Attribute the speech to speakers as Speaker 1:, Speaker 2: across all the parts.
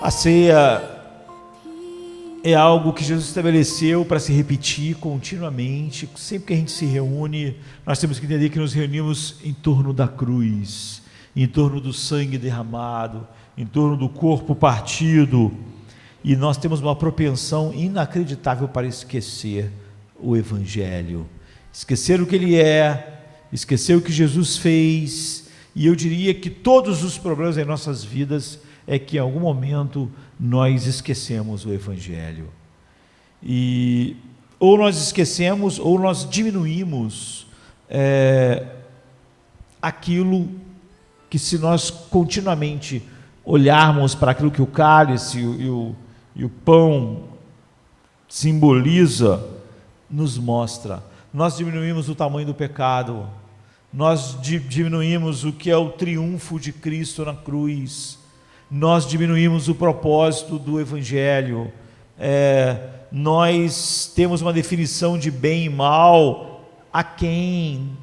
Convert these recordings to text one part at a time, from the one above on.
Speaker 1: A ceia é algo que Jesus estabeleceu para se repetir continuamente. Sempre que a gente se reúne, nós temos que entender que nos reunimos em torno da cruz, em torno do sangue derramado, em torno do corpo partido, e nós temos uma propensão inacreditável para esquecer o Evangelho, esquecer o que ele é, esquecer o que Jesus fez. E eu diria que todos os problemas em nossas vidas é que em algum momento nós esquecemos o Evangelho, e ou nós esquecemos ou nós diminuímos aquilo que, se nós continuamente olharmos para aquilo que o cálice e o pão simboliza, nos mostra. Nós diminuímos o tamanho do pecado, nós diminuímos o que é o triunfo de Cristo na cruz, nós diminuímos o propósito do Evangelho, nós temos uma definição de bem e mal aquém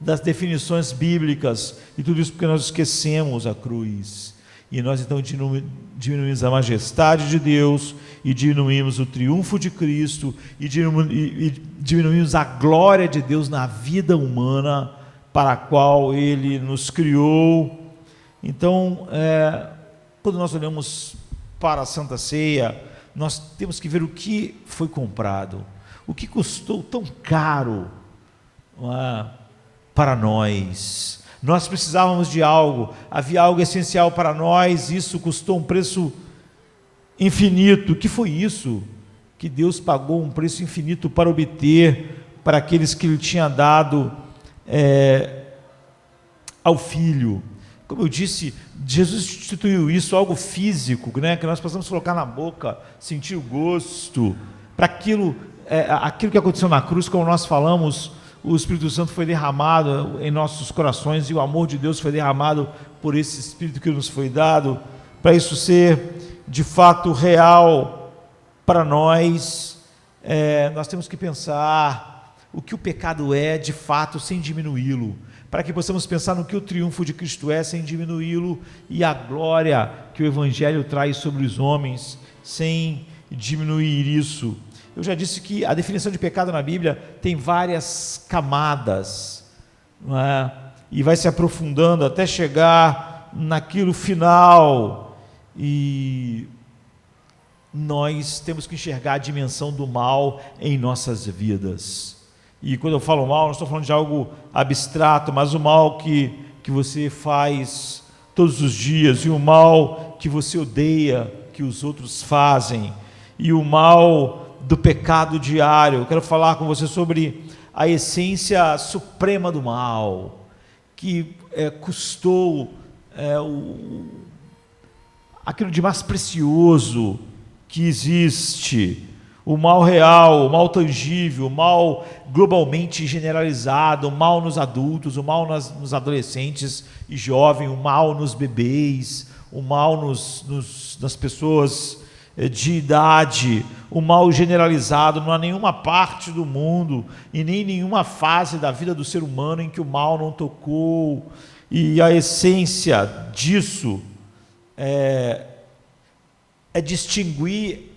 Speaker 1: das definições bíblicas, e tudo isso porque nós esquecemos a cruz, e nós então diminuímos a majestade de Deus, e diminuímos o triunfo de Cristo, e diminuímos a glória de Deus na vida humana para a qual Ele nos criou. Então, quando nós olhamos para a Santa Ceia, nós temos que ver o que foi comprado, o que custou tão caro para nós. Nós precisávamos de algo, havia algo essencial para nós, isso custou um preço infinito. O que foi isso? Que Deus pagou um preço infinito para obter para aqueles que Ele tinha dado ao Filho. Como eu disse, Jesus instituiu isso, algo físico, né, que nós possamos colocar na boca, sentir o gosto, para aquilo que aconteceu na cruz. Como nós falamos, o Espírito Santo foi derramado em nossos corações, e o amor de Deus foi derramado por esse Espírito que nos foi dado, para isso ser de fato real para nós. Nós temos que pensar o que o pecado é de fato, sem diminuí-lo, para que possamos pensar no que o triunfo de Cristo é, sem diminuí-lo, e a glória que o Evangelho traz sobre os homens, sem diminuir isso. Eu já disse que a definição de pecado na Bíblia tem várias camadas, não é? E vai se aprofundando até chegar naquilo final, e nós temos que enxergar a dimensão do mal em nossas vidas. E quando eu falo mal, não estou falando de algo abstrato, mas o mal que você faz todos os dias, e o mal que você odeia que os outros fazem, e o mal do pecado diário. Eu quero falar com você sobre a essência suprema do mal, que custou aquilo de mais precioso que existe. O mal real, o mal tangível, o mal globalmente generalizado, o mal nos adultos, o mal nos adolescentes e jovens, o mal nos bebês, o mal nas pessoas de idade, o mal generalizado. Não há nenhuma parte do mundo e nem nenhuma fase da vida do ser humano em que o mal não tocou, e a essência disso é distinguir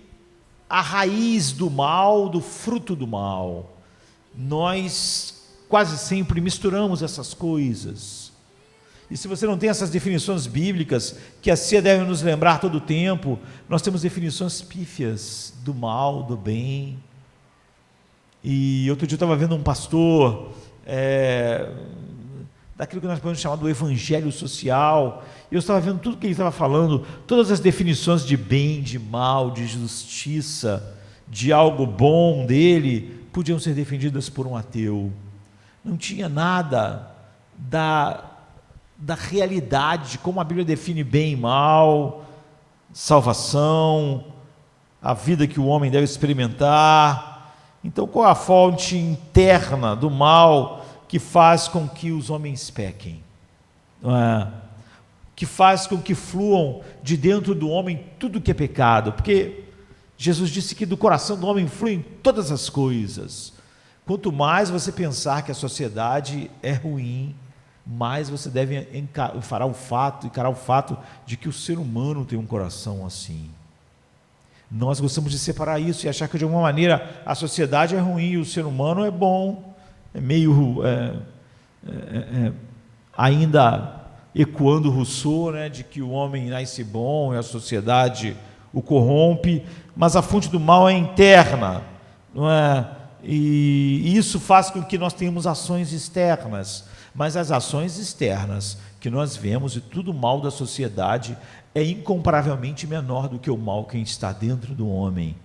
Speaker 1: a raiz do mal do fruto do mal. Nós quase sempre misturamos essas coisas, e se você não tem essas definições bíblicas, que a ceia deve nos lembrar todo o tempo, nós temos definições pífias do mal, do bem. E outro dia eu estava vendo um pastor daquilo que nós podemos chamar do evangelho social, e eu estava vendo tudo que ele estava falando, todas as definições de bem, de mal, de justiça, de algo bom dele, podiam ser defendidas por um ateu. Não tinha nada da realidade de como a Bíblia define bem e mal, salvação, a vida que o homem deve experimentar. Então, qual é a fonte interna do mal que faz com que os homens pequem? Que faz com que fluam de dentro do homem tudo que é pecado? Porque Jesus disse que do coração do homem fluem todas as coisas. Quanto mais você pensar que a sociedade é ruim, mais você deve encarar o fato de que o ser humano tem um coração assim. Nós gostamos de separar isso e achar que de alguma maneira a sociedade é ruim e o ser humano é bom, é meio ainda ecoando Rousseau, né, de que o homem nasce bom e a sociedade o corrompe, mas a fonte do mal é interna, não é? E isso faz com que nós tenhamos ações externas, mas as ações externas que nós vemos e tudo o mal da sociedade é incomparavelmente menor do que o mal que está dentro do homem,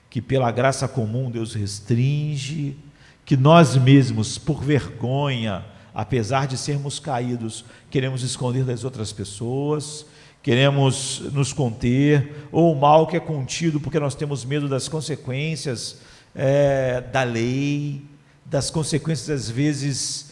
Speaker 1: que pela graça comum Deus restringe, que nós mesmos, por vergonha, apesar de sermos caídos, queremos esconder das outras pessoas, queremos nos conter, ou o mal que é contido porque nós temos medo das consequências da lei, das consequências às vezes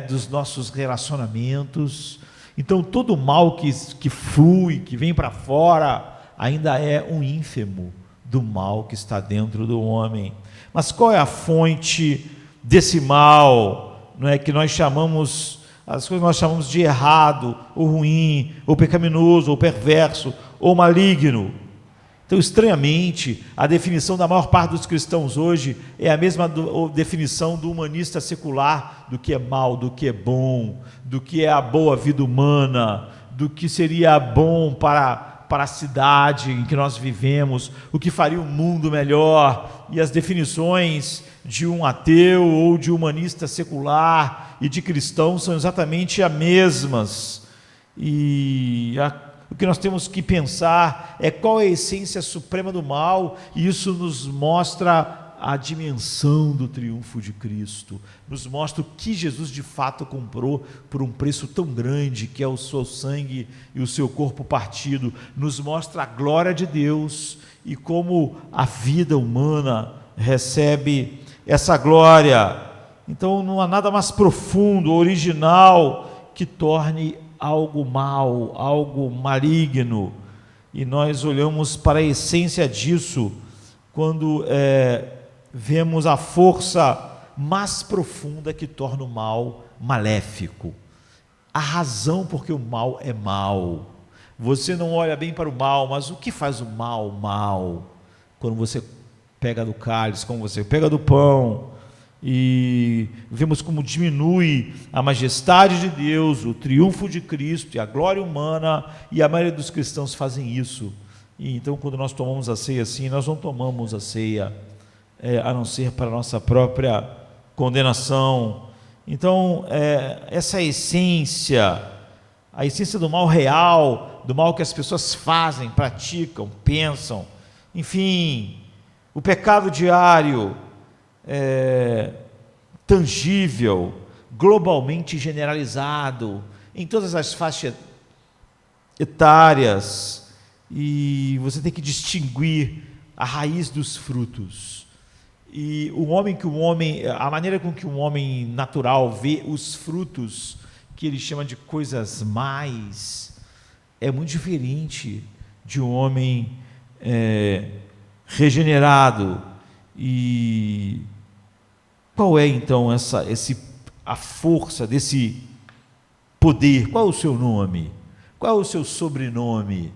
Speaker 1: dos nossos relacionamentos. Então todo o mal que flui, que vem para fora, ainda é um ínfimo do mal que está dentro do homem. Mas qual é a fonte desse mal, não é, que nós chamamos, as coisas nós chamamos de errado, ou ruim, ou pecaminoso, ou perverso, ou maligno? Então, estranhamente, a definição da maior parte dos cristãos hoje é a mesma definição do humanista secular do que é mal, do que é bom, do que é a boa vida humana, do que seria bom para a cidade em que nós vivemos, o que faria um mundo melhor. E as definições de um ateu ou de humanista secular e de cristão são exatamente as mesmas. E o que nós temos que pensar é qual é a essência suprema do mal, e isso nos mostra a dimensão do triunfo de Cristo, nos mostra o que Jesus de fato comprou por um preço tão grande, que é o seu sangue e o seu corpo partido, nos mostra a glória de Deus e como a vida humana recebe essa glória. Então não há nada mais profundo, original, que torne algo mal, algo maligno, e nós olhamos para a essência disso quando vemos a força mais profunda que torna o mal maléfico, a razão porque o mal é mal. Você não olha bem para o mal, mas o que faz o mal mal? Quando você pega do cálice, quando você pega do pão, e vemos como diminui a majestade de Deus, o triunfo de Cristo e a glória humana, e a maioria dos cristãos fazem isso. E então, quando nós tomamos a ceia assim, nós não tomamos a ceia a não ser para a nossa própria condenação. Então, essa é a essência do mal real, do mal que as pessoas fazem, praticam, pensam, enfim, o pecado diário, tangível, globalmente generalizado, em todas as faixas etárias, e você tem que distinguir a raiz dos frutos. E a maneira com que um homem natural vê os frutos, que ele chama de coisas mais, é muito diferente de um homem regenerado. E qual é então a força desse poder? Qual é o seu nome? Qual é o seu sobrenome?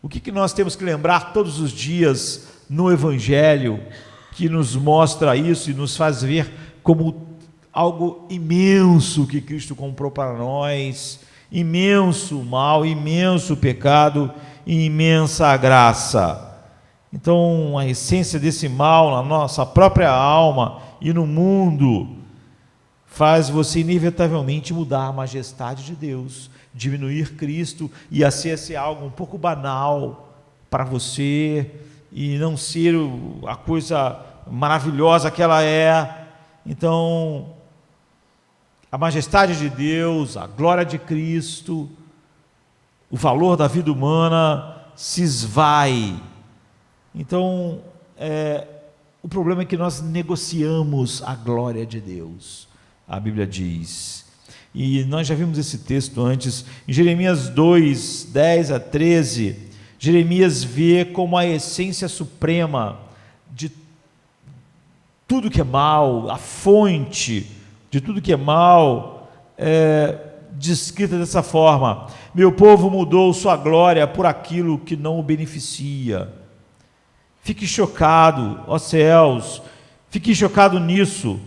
Speaker 1: O que nós temos que lembrar todos os dias no Evangelho, que nos mostra isso e nos faz ver como algo imenso que Cristo comprou para nós, imenso mal, imenso pecado e imensa graça. Então, a essência desse mal na nossa própria alma e no mundo faz você inevitavelmente mudar a majestade de Deus, diminuir Cristo e a ser algo um pouco banal para você e não ser a coisa maravilhosa que ela é. Então, a majestade de Deus, a glória de Cristo, o valor da vida humana se esvai. Então, o problema é que nós negociamos a glória de Deus, a Bíblia diz. E nós já vimos esse texto antes, em Jeremias 2, 10 a 13, Jeremias vê como a essência suprema de tudo que é mal, a fonte de tudo que é mal, descrita dessa forma: meu povo mudou sua glória por aquilo que não o beneficia. Fique chocado, ó céus, fique chocado nisso,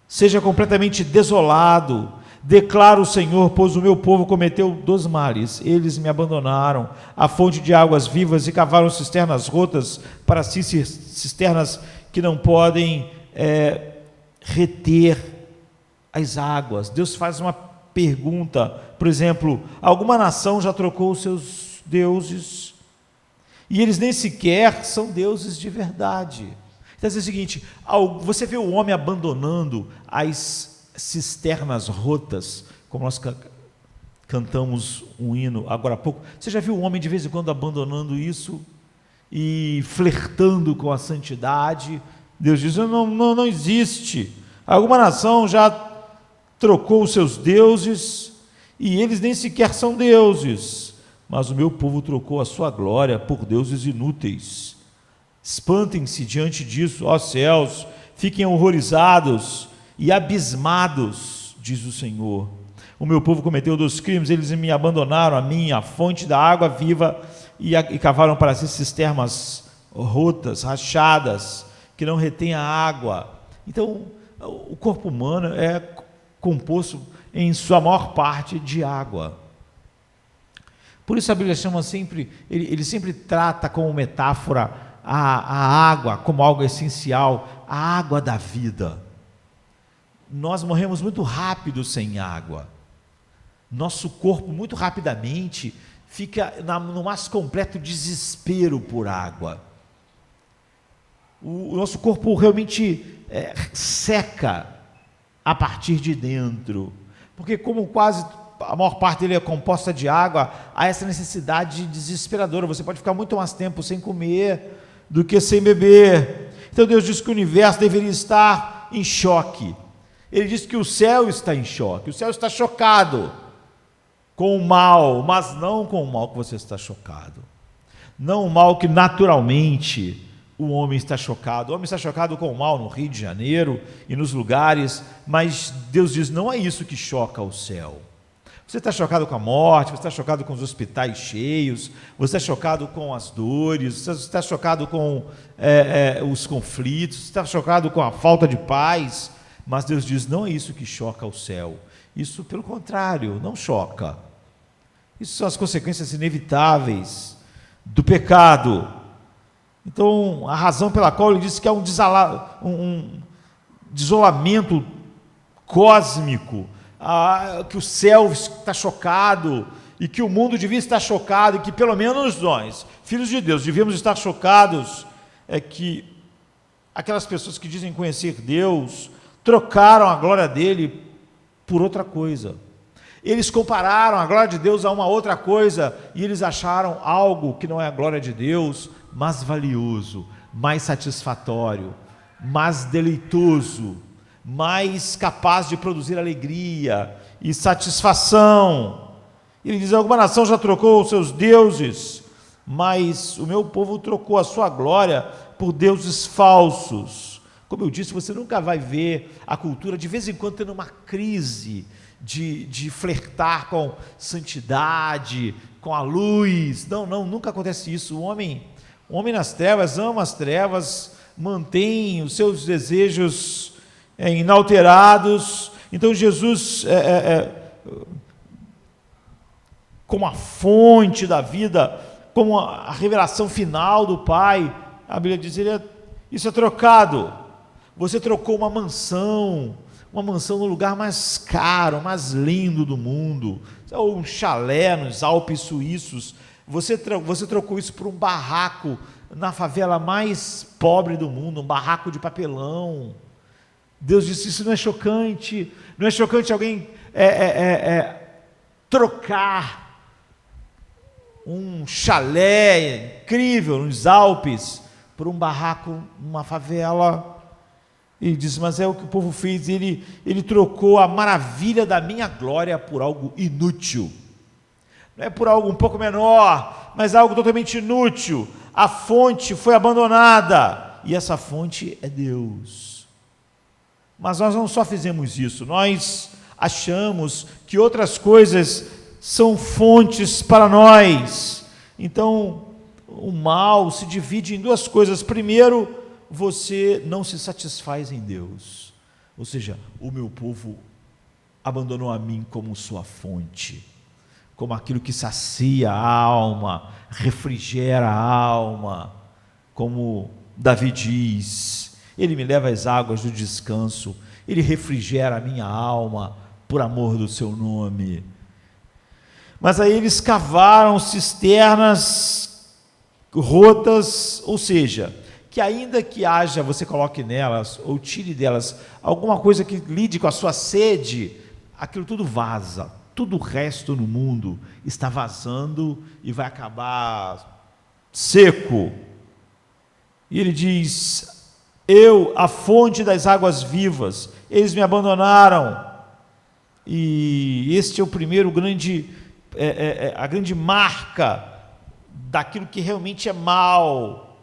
Speaker 1: seja completamente desolado. Declara o Senhor, pois o meu povo cometeu 2 males. Eles me abandonaram a fonte de águas vivas e cavaram cisternas rotas para si, cisternas que não podem reter as águas. Deus faz uma pergunta, por exemplo: alguma nação já trocou os seus deuses? E eles nem sequer são deuses de verdade. Então, é o seguinte: você vê o homem abandonando as cisternas rotas, como nós cantamos um hino agora há pouco. Você já viu o homem de vez em quando abandonando isso e flertando com a santidade? Deus diz: não existe. Alguma nação já trocou os seus deuses e eles nem sequer são deuses, mas o meu povo trocou a sua glória por deuses inúteis. Espantem-se diante disso, ó céus, fiquem horrorizados e abismados, diz o Senhor. O meu povo cometeu 2 crimes, eles me abandonaram a mim, a fonte da água viva, e cavaram para si cisternas rotas, rachadas, que não retêm a água. Então, o corpo humano é composto em sua maior parte de água. Por isso a Bíblia chama sempre, ele sempre trata como metáfora a água como algo essencial, a água da vida. Nós morremos muito rápido sem água. Nosso corpo muito rapidamente fica no mais completo desespero por água. O nosso corpo realmente seca a partir de dentro, porque como quase a maior parte dele é composta de água, há essa necessidade desesperadora. Você pode ficar muito mais tempo sem comer do que sem beber. Então Deus diz que o universo deveria estar em choque. Ele diz que o céu está em choque, o céu está chocado com o mal, mas não com o mal que você está chocado. Não o mal que naturalmente o homem está chocado. O homem está chocado com o mal no Rio de Janeiro e nos lugares, mas Deus diz: não é isso que choca o céu. Você está chocado com a morte, você está chocado com os hospitais cheios, você está chocado com as dores, você está chocado com os conflitos, você está chocado com a falta de paz, mas Deus diz: não é isso que choca o céu. Isso, pelo contrário, não choca. Isso são as consequências inevitáveis do pecado. Então, a razão pela qual ele disse que há um desolamento cósmico, que o céu está chocado e que o mundo devia estar chocado, e que pelo menos nós, filhos de Deus, devíamos estar chocados, é que aquelas pessoas que dizem conhecer Deus trocaram a glória dele por outra coisa. Eles compararam a glória de Deus a uma outra coisa e eles acharam algo que não é a glória de Deus mais valioso, mais satisfatório, mais deleitoso, mais capaz de produzir alegria e satisfação. Ele diz: alguma nação já trocou os seus deuses, mas o meu povo trocou a sua glória por deuses falsos. Como eu disse, você nunca vai ver a cultura de vez em quando tendo uma crise de flertar com santidade, com a luz. Não, nunca acontece isso. O homem nas trevas ama as trevas, mantém os seus desejos inalterados. Então Jesus, como a fonte da vida, como a revelação final do Pai, a Bíblia diz: isso é trocado. Você trocou uma mansão no lugar mais caro, mais lindo do mundo, ou um chalé nos Alpes suíços. Você trocou isso por um barraco na favela mais pobre do mundo, um barraco de papelão. Deus disse: isso não é chocante? Não é chocante alguém trocar um chalé incrível nos Alpes por um barraco numa favela? Ele diz: mas é o que o povo fez. Ele trocou a maravilha da minha glória por algo inútil. Não é por algo um pouco menor, mas algo totalmente inútil. A fonte foi abandonada, e essa fonte é Deus. Mas nós não só fizemos isso, nós achamos que outras coisas são fontes para nós. Então, o mal se divide em duas coisas. Primeiro, você não se satisfaz em Deus, ou seja, o meu povo abandonou a mim como sua fonte, como aquilo que sacia a alma, refrigera a alma, como Davi diz, ele me leva às águas do descanso, ele refrigera a minha alma, por amor do seu nome. Mas aí eles cavaram cisternas rotas, ou seja, que ainda que haja, você coloque nelas, ou tire delas, alguma coisa que lide com a sua sede, aquilo tudo vaza, tudo o resto no mundo está vazando e vai acabar seco. E ele diz, eu, a fonte das águas vivas, eles me abandonaram. E este é o primeiro grande, a grande marca daquilo que realmente é mal.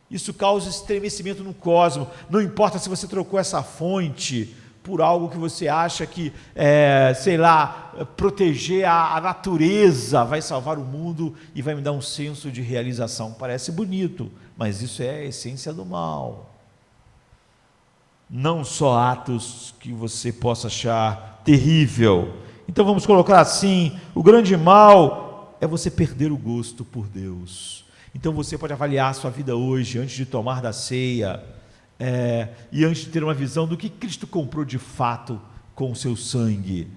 Speaker 1: Isso causa estremecimento no cosmos. Não importa se você trocou essa fonte por algo que você acha que, proteger a natureza vai salvar o mundo e vai me dar um senso de realização. Parece bonito, mas isso é a essência do mal. Não só atos que você possa achar terrível. Então vamos colocar assim, o grande mal é você perder o gosto por Deus. Então você pode avaliar a sua vida hoje, antes de tomar da ceia, e antes de ter uma visão do que Cristo comprou de fato com o seu sangue.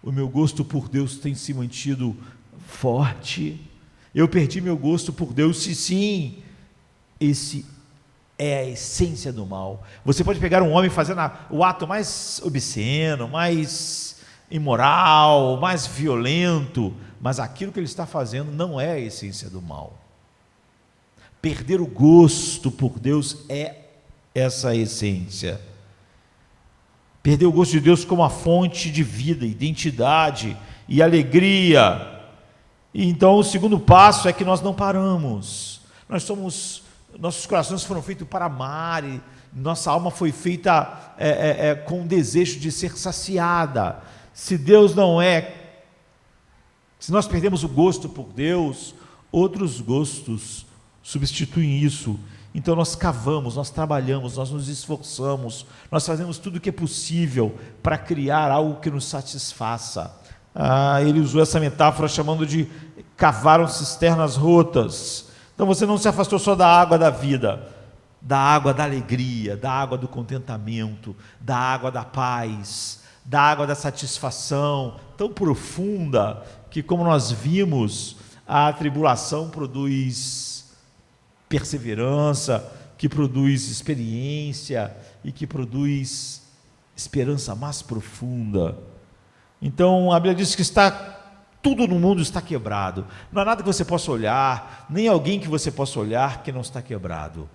Speaker 1: O meu gosto por Deus tem se mantido forte? Eu perdi meu gosto por Deus? Se sim, esse é a essência do mal. Você pode pegar um homem fazendo o ato mais obsceno, mais imoral, mais violento, mas aquilo que ele está fazendo não é a essência do mal. Perder o gosto por Deus é essa essência. Perder o gosto de Deus como a fonte de vida, identidade e alegria. E então o segundo passo é que nós não paramos. Nossos corações foram feitos para amar, e nossa alma foi feita com o desejo de ser saciada. Se nós perdemos o gosto por Deus, outros gostos substituem isso. Então nós cavamos, nós trabalhamos, nós nos esforçamos, nós fazemos tudo o que é possível para criar algo que nos satisfaça. Ele usou essa metáfora chamando de cavaram cisternas rotas. Então você não se afastou só da água da vida, da água da alegria, da água do contentamento, da água da paz, da água da satisfação, tão profunda que, como nós vimos, a tribulação produz perseverança, que produz experiência e que produz esperança mais profunda. Então a Bíblia diz que tudo no mundo está quebrado. Não há nada que você possa olhar, nem alguém que você possa olhar que não está quebrado.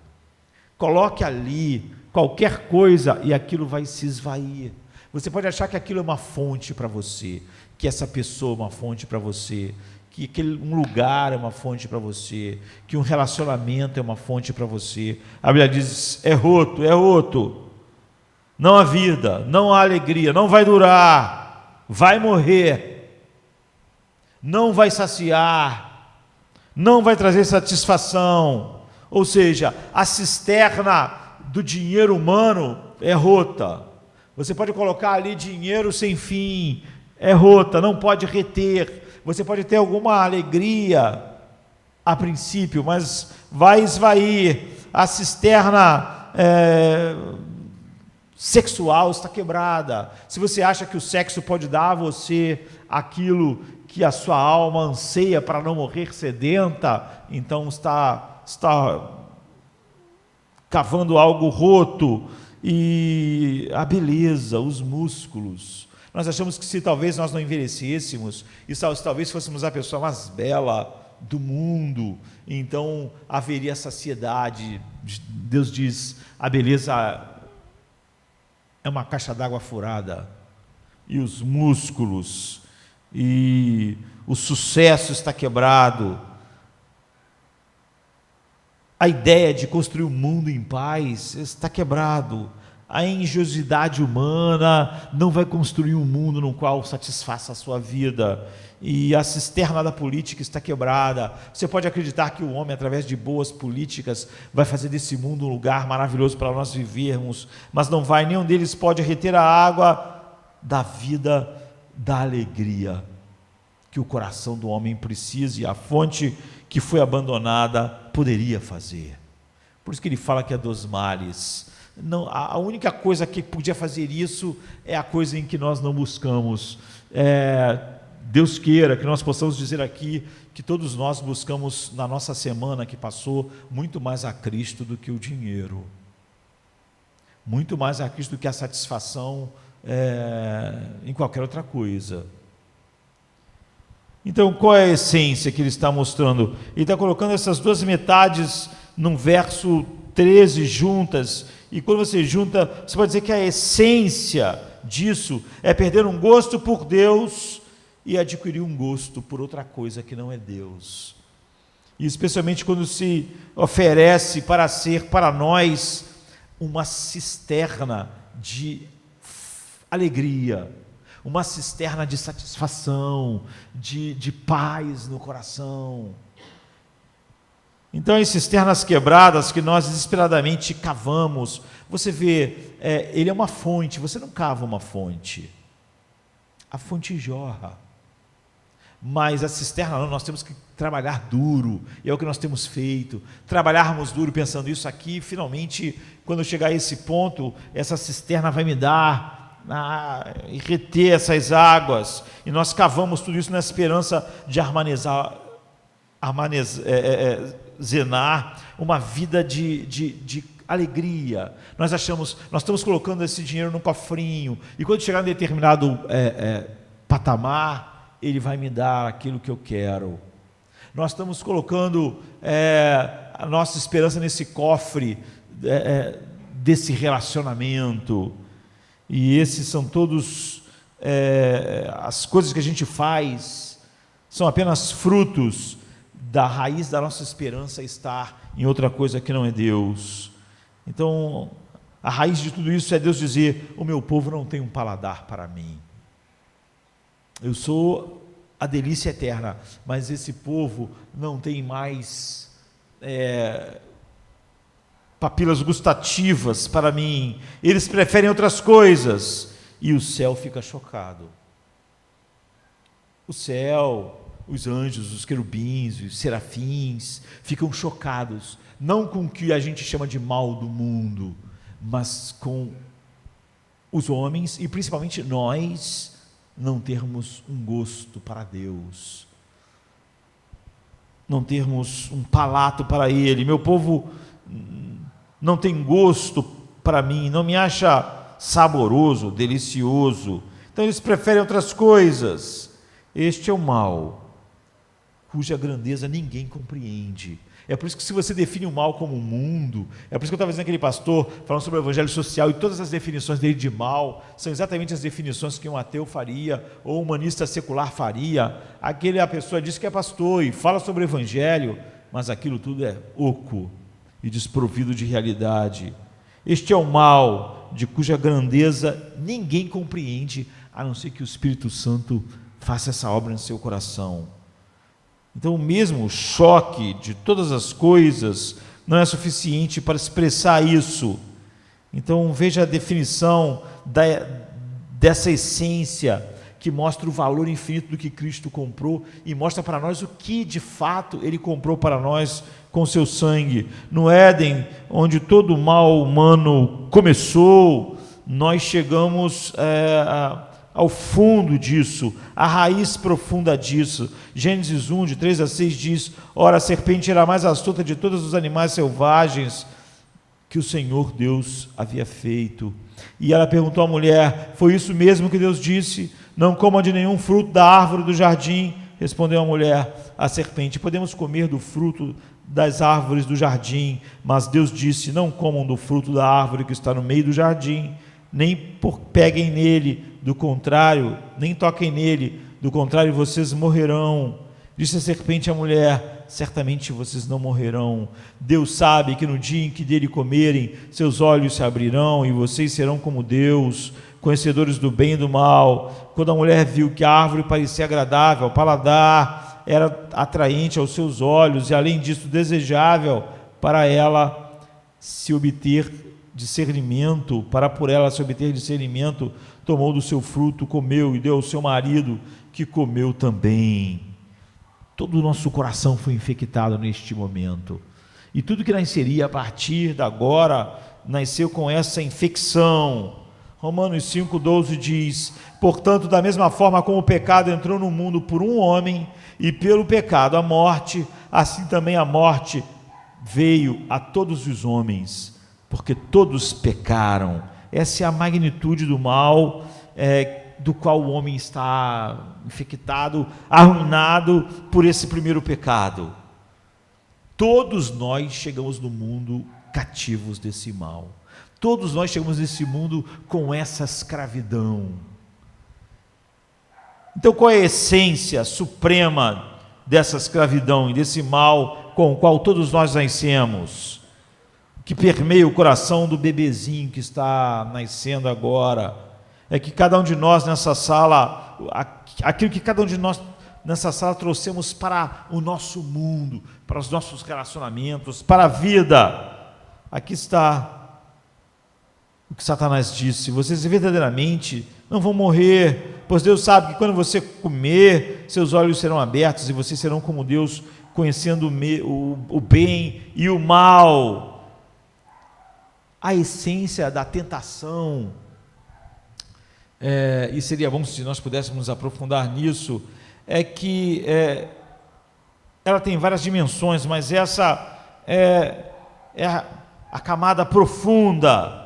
Speaker 1: Coloque ali qualquer coisa e aquilo vai se esvair. Você pode achar que aquilo é uma fonte para você, que essa pessoa é uma fonte para você, que um lugar é uma fonte para você, que um relacionamento é uma fonte para você. A Bíblia diz, é roto, não há vida, não há alegria, não vai durar, vai morrer, não vai saciar, não vai trazer satisfação. Ou seja, a cisterna do dinheiro humano é rota. Você pode colocar ali dinheiro sem fim, é rota, não pode reter. Você pode ter alguma alegria a princípio, mas vai esvair. A cisterna sexual está quebrada. Se você acha que o sexo pode dar a você aquilo que a sua alma anseia para não morrer sedenta, então está cavando algo roto. E a beleza, os músculos. Nós achamos que se talvez nós não envelhecêssemos, e se talvez fôssemos a pessoa mais bela do mundo, então haveria saciedade. Deus diz, a beleza é uma caixa d'água furada, e os músculos, e o sucesso está quebrado. A ideia de construir um mundo em paz está quebrado. a engenhosidade humana não vai construir um mundo no qual satisfaça a sua vida. E a cisterna da política está quebrada. Você pode acreditar que o homem, através de boas políticas, vai fazer desse mundo um lugar maravilhoso para nós vivermos, mas não vai, nenhum deles pode reter a água da vida, da alegria que o coração do homem precisa, e a fonte que foi abandonada poderia fazer. Por isso que ele fala que é dos males. Não, a única coisa que podia fazer isso é a coisa em que nós não buscamos. Deus queira que nós possamos dizer aqui que todos nós buscamos na nossa semana que passou muito mais a Cristo do que o dinheiro, muito mais a Cristo do que a satisfação em qualquer outra coisa. Então, qual é a essência que ele está mostrando? Ele está colocando essas duas metades num verso 13 juntas, e quando você junta, você pode dizer que a essência disso é perder um gosto por Deus e adquirir um gosto por outra coisa que não é Deus. E especialmente quando se oferece para ser para nós uma cisterna de alegria, uma cisterna de satisfação, de paz no coração. Então, as cisternas quebradas que nós desesperadamente cavamos, você vê, ele é uma fonte, você não cava uma fonte, a fonte jorra, mas a cisterna não, nós temos que trabalhar duro, e é o que nós temos feito, trabalharmos duro pensando isso aqui, finalmente, quando eu chegar a esse ponto, essa cisterna vai me dar e reter essas águas, e nós cavamos tudo isso na esperança de armazenar uma vida de alegria. Nós estamos colocando esse dinheiro num cofrinho, e quando chegar em determinado patamar, ele vai me dar aquilo que eu quero. Nós estamos colocando a nossa esperança nesse cofre desse relacionamento, e esses são todos as coisas que a gente faz, são apenas frutos da raiz da nossa esperança estar em outra coisa que não é Deus. Então, a raiz de tudo isso é Deus dizer: o meu povo não tem um paladar para mim, eu sou a delícia eterna, mas esse povo não tem mais papilas gustativas para mim, eles preferem outras coisas, e o céu fica chocado. O céu, os anjos, os querubins, os serafins ficam chocados, não com o que a gente chama de mal do mundo, mas com os homens, e principalmente nós, não termos um gosto para Deus, não termos um palato para Ele. Meu povo não tem gosto para mim, não me acha saboroso, delicioso, então eles preferem outras coisas. Este é o mal, cuja grandeza ninguém compreende. É por isso que, se você define o mal como mundo, é por isso que eu estava dizendo aquele pastor falando sobre o evangelho social, e todas as definições dele de mal são exatamente as definições que um ateu faria, ou um humanista secular faria. A pessoa diz que é pastor e fala sobre o evangelho, mas aquilo tudo é oco e desprovido de realidade. Este é o mal, de cuja grandeza ninguém compreende, a não ser que o Espírito Santo faça essa obra no seu coração. Então, o mesmo choque de todas as coisas não é suficiente para expressar isso. Então, veja a definição dessa essência, que mostra o valor infinito do que Cristo comprou, e mostra para nós o que de fato Ele comprou para nós com seu sangue. No Éden, onde todo o mal humano começou, nós chegamos ao fundo disso, à raiz profunda disso. Gênesis 1, de 3 a 6 diz: ora, a serpente era a mais astuta de todos os animais selvagens que o Senhor Deus havia feito. E ela perguntou à mulher: foi isso mesmo que Deus disse? Não coma de nenhum fruto da árvore do jardim. Respondeu a mulher à serpente: podemos comer do fruto das árvores do jardim, mas Deus disse: não comam do fruto da árvore que está no meio do jardim, nem peguem nele, do contrário, nem toquem nele, do contrário vocês morrerão. Disse a serpente à mulher: certamente vocês não morrerão. Deus sabe que no dia em que dele comerem, seus olhos se abrirão e vocês serão como Deus, conhecedores do bem e do mal. Quando a mulher viu que a árvore parecia agradável ao paladar, era atraente aos seus olhos e, além disso, desejável para ela se obter discernimento, por ela se obter discernimento, tomou do seu fruto, comeu e deu ao seu marido, que comeu também. Todo o nosso coração foi infectado neste momento. E tudo que nasceria a partir de agora, nasceu com essa infecção. Romanos 5,12 diz: portanto, da mesma forma como o pecado entrou no mundo por um homem, e pelo pecado a morte, assim também a morte veio a todos os homens, porque todos pecaram. Essa é a magnitude do mal do qual o homem está infectado, arruinado por esse primeiro pecado. Todos nós chegamos no mundo cativos desse mal. Todos nós chegamos nesse mundo com essa escravidão. Então, qual é a essência suprema dessa escravidão e desse mal com o qual todos nós nascemos? Que permeia o coração do bebezinho que está nascendo agora, é que cada um de nós nessa sala, aquilo que cada um de nós nessa sala trouxemos para o nosso mundo, para os nossos relacionamentos, para a vida. Aqui está o que Satanás disse: vocês verdadeiramente não vão morrer, pois Deus sabe que quando você comer, seus olhos serão abertos e vocês serão como Deus, conhecendo o bem e o mal. A essência da tentação, e seria bom se nós pudéssemos nos aprofundar nisso, é que ela tem várias dimensões, mas essa é a camada profunda.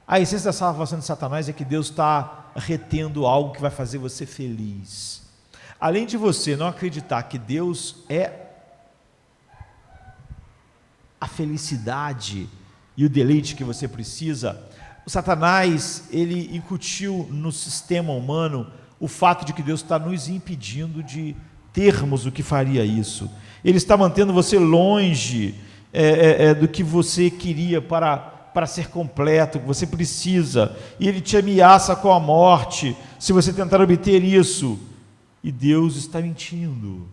Speaker 1: A essência da salvação de Satanás é que Deus está retendo algo que vai fazer você feliz. Além de você não acreditar que Deus é a felicidade e o deleite que você precisa, o Satanás, ele incutiu no sistema humano o fato de que Deus está nos impedindo de termos o que faria isso. Ele está mantendo você longe do que você queria para ser completo, que você precisa, e ele te ameaça com a morte se você tentar obter isso, e Deus está mentindo.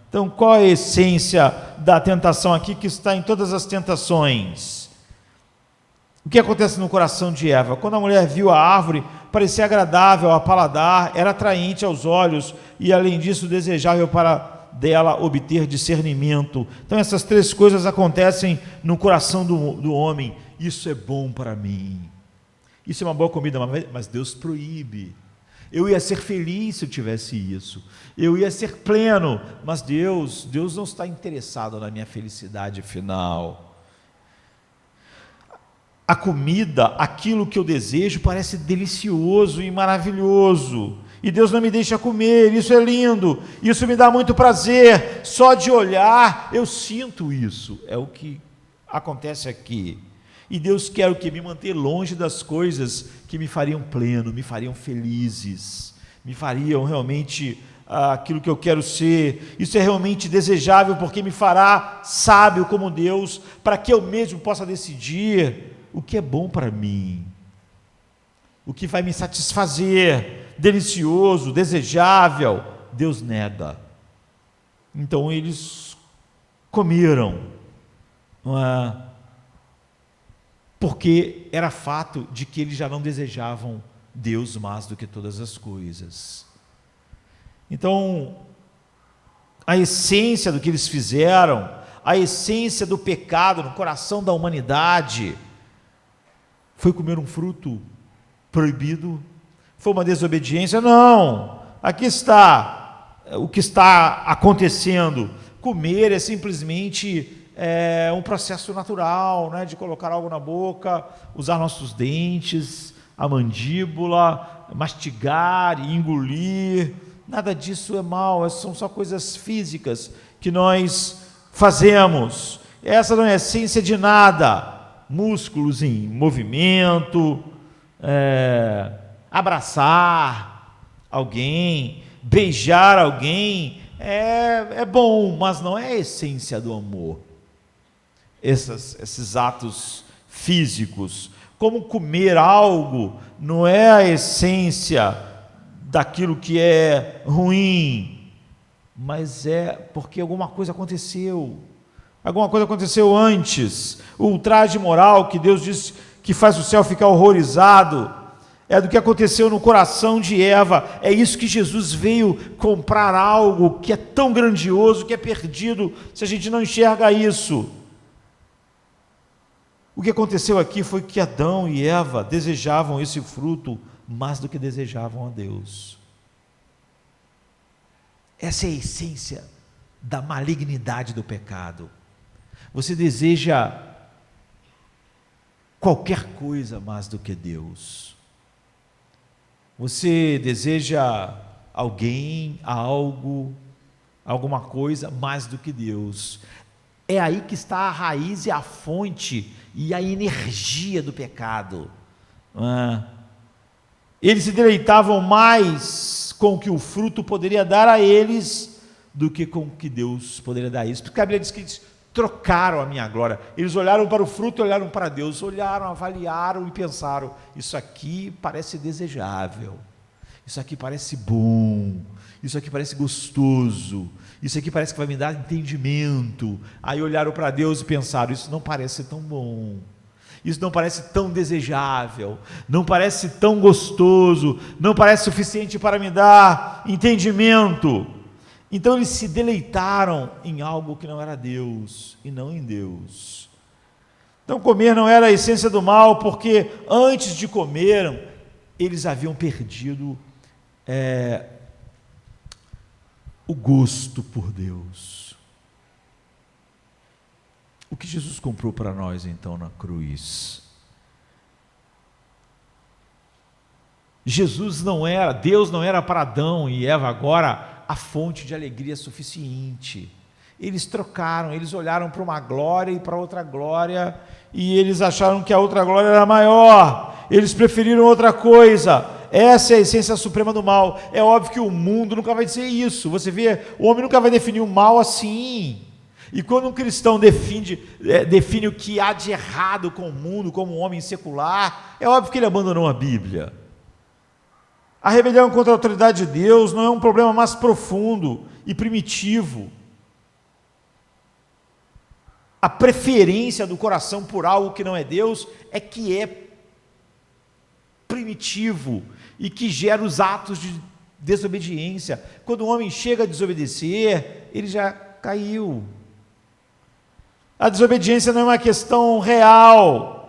Speaker 1: Então, qual é a essência da tentação aqui, que está em todas as tentações? O que acontece no coração de Eva? Quando a mulher viu a árvore, parecia agradável ao paladar, era atraente aos olhos, e além disso, desejável para dela obter discernimento. Então essas três coisas acontecem no coração do homem. Isso é bom para mim, isso é uma boa comida, mas Deus proíbe. Eu ia ser feliz se eu tivesse isso, eu ia ser pleno, mas Deus não está interessado na minha felicidade final. A comida, aquilo que eu desejo, parece delicioso e maravilhoso, e Deus não me deixa comer. Isso é lindo, isso me dá muito prazer, só de olhar eu sinto isso. É o que acontece aqui. E Deus quer o quê? Me manter longe das coisas que me fariam pleno, me fariam felizes, me fariam realmente aquilo que eu quero ser. Isso é realmente desejável, porque me fará sábio como Deus, para que eu mesmo possa decidir o que é bom para mim, o que vai me satisfazer, delicioso, desejável. Deus nega. Então eles comeram, porque era fato de que eles já não desejavam Deus mais do que todas as coisas. Então, a essência do que eles fizeram, a essência do pecado no coração da humanidade, foi comer um fruto proibido? Foi uma desobediência? Não, aqui está o que está acontecendo. Comer é simplesmente um processo natural, né, de colocar algo na boca, usar nossos dentes, a mandíbula, mastigar e engolir. Nada disso é mal, são só coisas físicas que nós fazemos. Essa não é a essência de nada. Músculos em movimento, abraçar alguém, beijar alguém, é bom, mas não é a essência do amor. Esses atos físicos, como comer algo, não é a essência daquilo que é ruim, mas é porque alguma coisa aconteceu antes. O ultraje moral que Deus diz que faz o céu ficar horrorizado, é do que aconteceu no coração de Eva. É isso que Jesus veio comprar, algo que é tão grandioso, que é perdido se a gente não enxerga isso. O que aconteceu aqui foi que Adão e Eva desejavam esse fruto mais do que desejavam a Deus. Essa é a essência da malignidade do pecado. Você deseja qualquer coisa mais do que Deus. Você deseja alguém, algo, alguma coisa mais do que Deus. É aí que está a raiz e a fonte e a energia do pecado. Eles se deleitavam mais com o que o fruto poderia dar a eles do que com o que Deus poderia dar a eles. Porque a Bíblia diz que eles trocaram a minha glória. Eles olharam para o fruto e olharam para Deus, olharam, avaliaram e pensaram: isso aqui parece desejável, isso aqui parece bom, isso aqui parece gostoso, isso aqui parece que vai me dar entendimento. Aí olharam para Deus e pensaram: isso não parece tão bom, isso não parece tão desejável, não parece tão gostoso, não parece suficiente para me dar entendimento. Então eles se deleitaram em algo que não era Deus e não em Deus. Então comer não era a essência do mal, porque antes de comer, eles haviam perdido o gosto por Deus. O que Jesus comprou para nós então na cruz? Deus não era para Adão e Eva agora a fonte de alegria suficiente. Eles trocaram, eles olharam para uma glória e para outra glória, e eles acharam que a outra glória era maior, eles preferiram outra coisa. Essa é a essência suprema do mal. É óbvio que o mundo nunca vai dizer isso. Você vê, o homem nunca vai definir o mal assim. E quando um cristão define o que há de errado com o mundo, como um homem secular, é óbvio que ele abandonou a Bíblia. A rebelião contra a autoridade de Deus não é um problema mais profundo e primitivo. A preferência do coração por algo que não é Deus é que é primitivo e que gera os atos de desobediência. Quando o homem chega a desobedecer, ele já caiu. A desobediência não é uma questão real.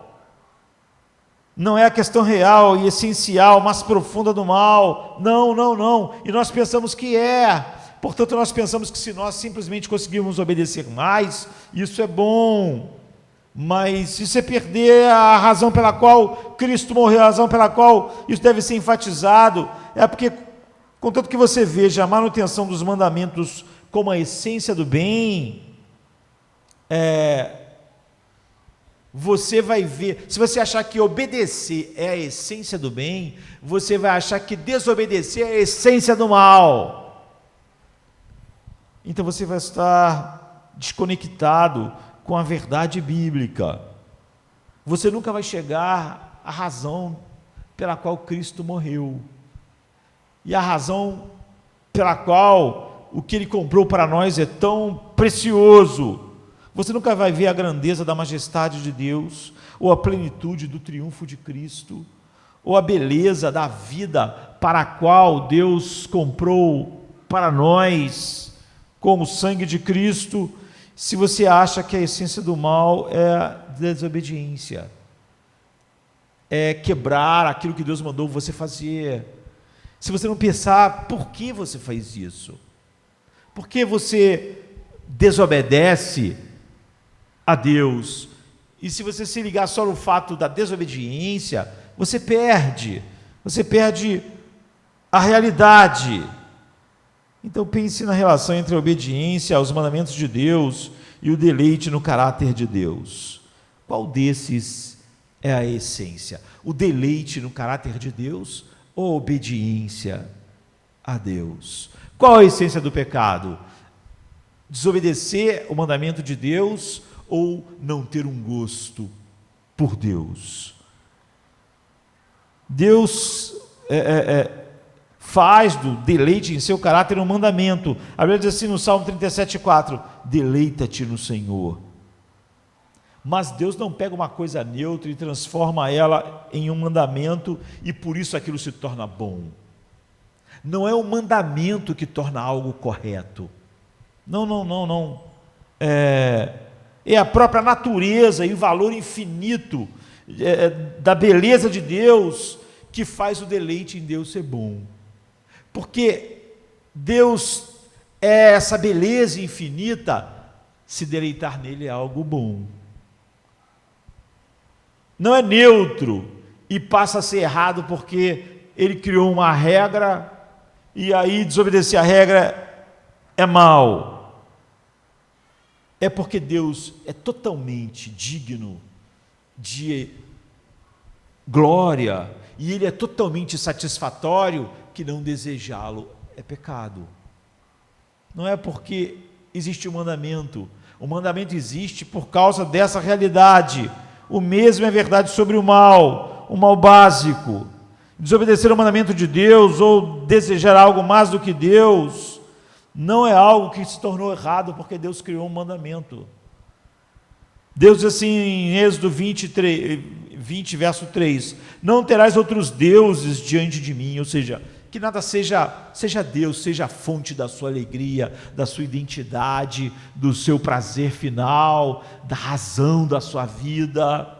Speaker 1: Não é a questão real e essencial, mais profunda do mal. Não. E nós pensamos que é. Portanto, nós pensamos que se nós simplesmente conseguirmos obedecer mais, isso é bom. Mas se você perder a razão pela qual Cristo morreu, a razão pela qual isso deve ser enfatizado, é porque, contanto que você veja a manutenção dos mandamentos como a essência do bem, você vai ver, se você achar que obedecer é a essência do bem, você vai achar que desobedecer é a essência do mal. Então você vai estar desconectado com a verdade bíblica. Você nunca vai chegar à razão pela qual Cristo morreu. E a razão pela qual o que Ele comprou para nós é tão precioso. Você nunca vai ver a grandeza da majestade de Deus, ou a plenitude do triunfo de Cristo, ou a beleza da vida para a qual Deus comprou para nós, com o sangue de Cristo, se você acha que a essência do mal é a desobediência, é quebrar aquilo que Deus mandou você fazer. Se você não pensar por que você faz isso, por que você desobedece a Deus, e se você se ligar só no fato da desobediência, você perde a realidade. Então pense na relação entre a obediência aos mandamentos de Deus e o deleite no caráter de Deus. Qual desses é a essência? O deleite no caráter de Deus ou a obediência a Deus? Qual a essência do pecado? Desobedecer o mandamento de Deus ou não ter um gosto por Deus. Deus faz do deleite em seu caráter um mandamento. A Bíblia diz assim no Salmo 37,4: deleita-te no Senhor. Mas Deus não pega uma coisa neutra e transforma ela em um mandamento e por isso aquilo se torna bom. Não é o mandamento que torna algo correto. Não. É a própria natureza e o valor infinito da beleza de Deus que faz o deleite em Deus ser bom. Porque Deus é essa beleza infinita, se deleitar nele é algo bom. Não é neutro e passa a ser errado porque ele criou uma regra e aí desobedecer a regra é mal. É porque Deus é totalmente digno de glória e ele é totalmente satisfatório que não desejá-lo é pecado. Não é porque existe um mandamento. O mandamento existe por causa dessa realidade. O mesmo é verdade sobre o mal básico. Desobedecer o mandamento de Deus ou desejar algo mais do que Deus não é algo que se tornou errado porque Deus criou um mandamento. Deus diz assim em Êxodo 20, verso 3: não terás outros deuses diante de mim, ou seja, que nada seja Deus, seja a fonte da sua alegria, da sua identidade, do seu prazer final, da razão da sua vida.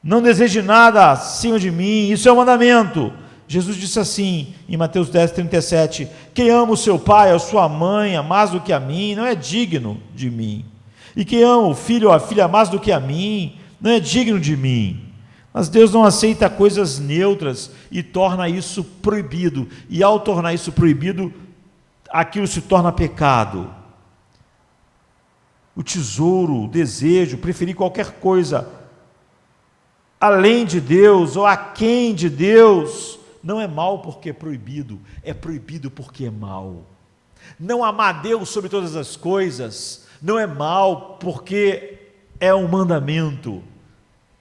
Speaker 1: Não deseje nada acima de mim, isso é um mandamento. Jesus disse assim em Mateus 10, 37: quem ama o seu pai ou a sua mãe mais do que a mim, não é digno de mim. E quem ama o filho ou a filha mais do que a mim, não é digno de mim. Mas Deus não aceita coisas neutras e torna isso proibido. E ao tornar isso proibido, aquilo se torna pecado. O tesouro, o desejo, preferir qualquer coisa além de Deus ou aquém de Deus, não é mal porque é proibido porque é mal. Não amar Deus sobre todas as coisas não é mal porque é um mandamento.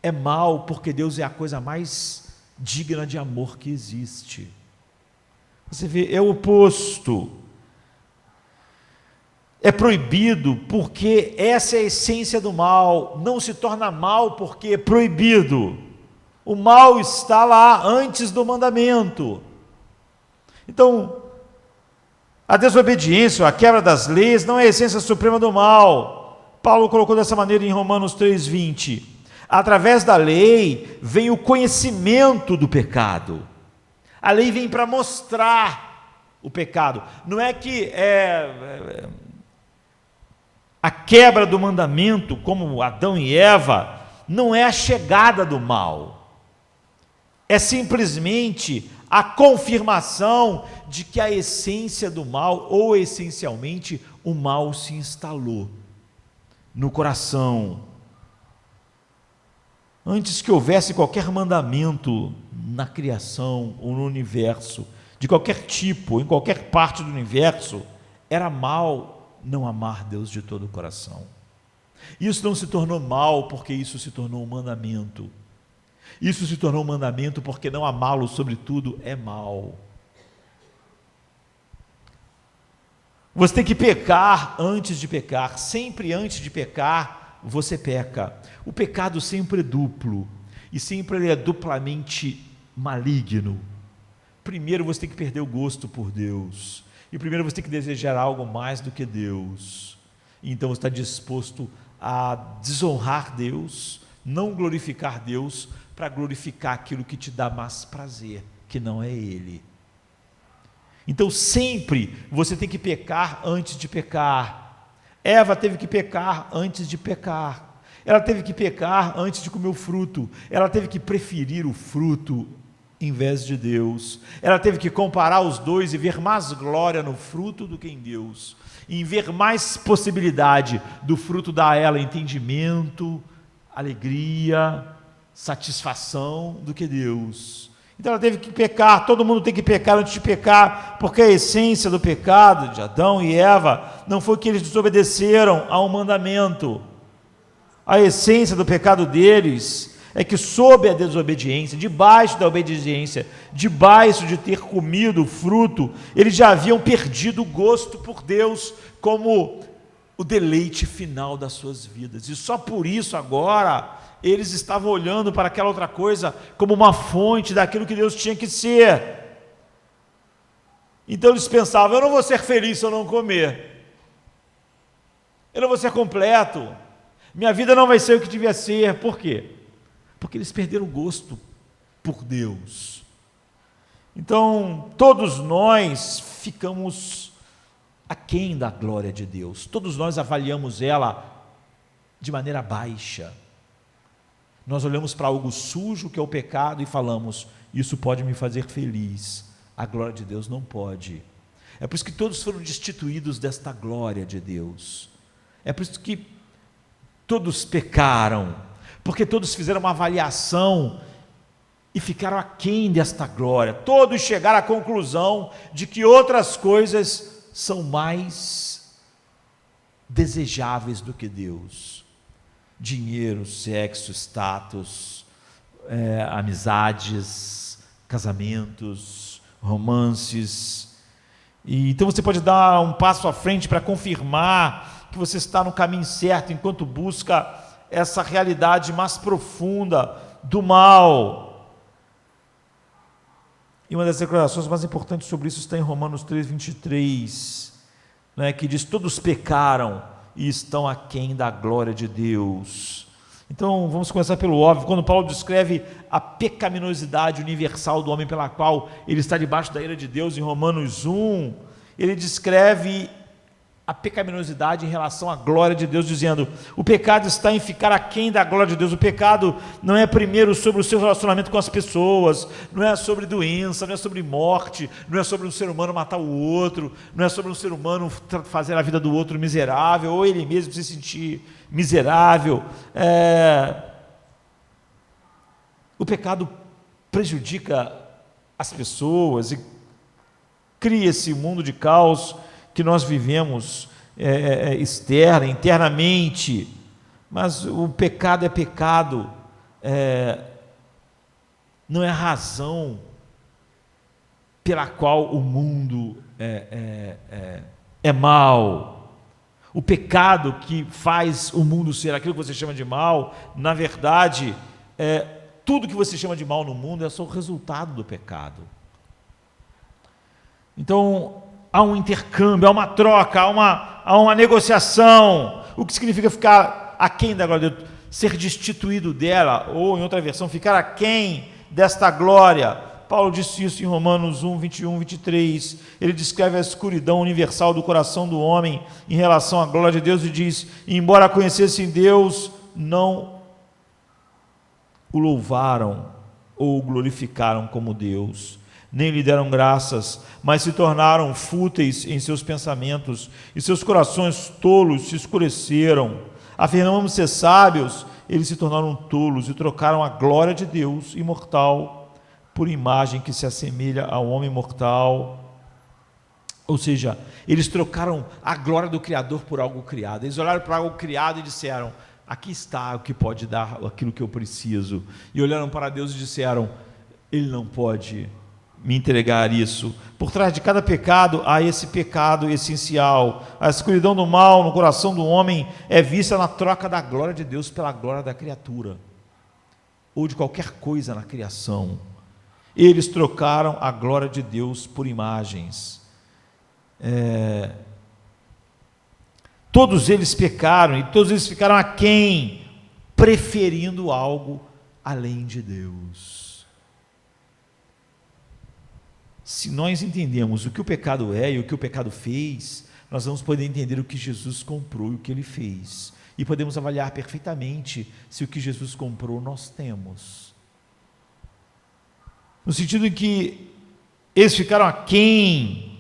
Speaker 1: É mal porque Deus é a coisa mais digna de amor que existe. Você vê, é o oposto. É proibido porque essa é a essência do mal. Não se torna mal porque é proibido. O mal está lá antes do mandamento. Então, a desobediência, a quebra das leis não é a essência suprema do mal. Paulo colocou dessa maneira em Romanos 3:20. Através da lei vem o conhecimento do pecado. A lei vem para mostrar o pecado. Não é que a quebra do mandamento, como Adão e Eva, não é a chegada do mal. É simplesmente a confirmação de que a essência do mal, ou essencialmente, o mal se instalou no coração. Antes que houvesse qualquer mandamento na criação ou no universo, de qualquer tipo, em qualquer parte do universo, era mal não amar Deus de todo o coração. Isso não se tornou mal porque isso se tornou um mandamento. Isso se tornou um mandamento porque não amá-lo sobretudo é mal. Você tem que pecar antes de pecar. Sempre antes de pecar, você peca. O pecado sempre é duplo. E sempre ele é duplamente maligno. Primeiro você tem que perder o gosto por Deus. E primeiro você tem que desejar algo mais do que Deus. Então você está disposto a desonrar Deus, não glorificar Deus, para glorificar aquilo que te dá mais prazer, que não é Ele. Então sempre você tem que pecar antes de pecar. Eva teve que pecar antes de pecar. Ela teve que pecar antes de comer o fruto. Ela teve que preferir o fruto em vez de Deus. Ela teve que comparar os dois e ver mais glória no fruto do que em Deus. E ver mais possibilidade do fruto dar a ela entendimento, alegria, satisfação do que Deus. Então ela teve que pecar, todo mundo tem que pecar antes de pecar, porque a essência do pecado de Adão e Eva não foi que eles desobedeceram a um mandamento. A essência do pecado deles é que sob a desobediência, debaixo da obediência, debaixo de ter comido o fruto, eles já haviam perdido o gosto por Deus como o deleite final das suas vidas. E só por isso agora eles estavam olhando para aquela outra coisa como uma fonte daquilo que Deus tinha que ser. Então eles pensavam: eu não vou ser feliz se eu não comer, eu não vou ser completo, minha vida não vai ser o que devia ser. Por quê? Porque eles perderam o gosto por Deus. Então todos nós ficamos aquém da glória de Deus, todos nós avaliamos ela de maneira baixa. Nós olhamos para algo sujo que é o pecado e falamos: isso pode me fazer feliz, a glória de Deus não pode. É por isso que todos foram destituídos desta glória de Deus, é por isso que todos pecaram, porque todos fizeram uma avaliação e ficaram aquém desta glória. Todos chegaram à conclusão de que outras coisas são mais desejáveis do que Deus: dinheiro, sexo, status, amizades, casamentos, romances. E então você pode dar um passo à frente para confirmar que você está no caminho certo, enquanto busca essa realidade mais profunda do mal. E uma das declarações mais importantes sobre isso está em Romanos 3:23, né, que diz: todos pecaram e estão aquém da glória de Deus. Então vamos começar pelo óbvio. Quando Paulo descreve a pecaminosidade universal do homem pela qual ele está debaixo da ira de Deus, em Romanos 1, ele descreve a pecaminosidade em relação à glória de Deus, dizendo: o pecado está em ficar aquém da glória de Deus. O pecado não é primeiro sobre o seu relacionamento com as pessoas, não é sobre doença, não é sobre morte, não é sobre um ser humano matar o outro, não é sobre um ser humano fazer a vida do outro miserável, ou ele mesmo se sentir miserável. O pecado prejudica as pessoas e cria esse mundo de caos que nós vivemos internamente. Mas o pecado é pecado, não é a razão pela qual o mundo é mau. O pecado que faz o mundo ser aquilo que você chama de mal, na verdade, tudo que você chama de mal no mundo é só o resultado do pecado. Então há um intercâmbio, há uma troca, há uma negociação. O que significa ficar aquém da glória de Deus? Ser destituído dela, ou em outra versão, ficar aquém desta glória. Paulo disse isso em Romanos 1, 21, 23. Ele descreve a escuridão universal do coração do homem em relação à glória de Deus e diz: embora conhecessem Deus, não o louvaram ou o glorificaram como Deus, nem lhe deram graças, mas se tornaram fúteis em seus pensamentos, e seus corações tolos se escureceram. Afirmamos ser sábios, eles se tornaram tolos e trocaram a glória de Deus imortal por imagem que se assemelha ao homem mortal. Ou seja, eles trocaram a glória do Criador por algo criado. Eles olharam para algo criado e disseram: aqui está o que pode dar aquilo que eu preciso. E olharam para Deus e disseram: Ele não pode me entregar isso. Por trás de cada pecado há esse pecado essencial. A escuridão do mal no coração do homem é vista na troca da glória de Deus pela glória da criatura, ou de qualquer coisa na criação. Eles trocaram a glória de Deus por imagens. Todos eles pecaram e todos eles ficaram aquém, preferindo algo além de Deus. Se nós entendemos o que o pecado é e o que o pecado fez, nós vamos poder entender o que Jesus comprou e o que Ele fez, e podemos avaliar perfeitamente se o que Jesus comprou nós temos, no sentido em que eles ficaram aquém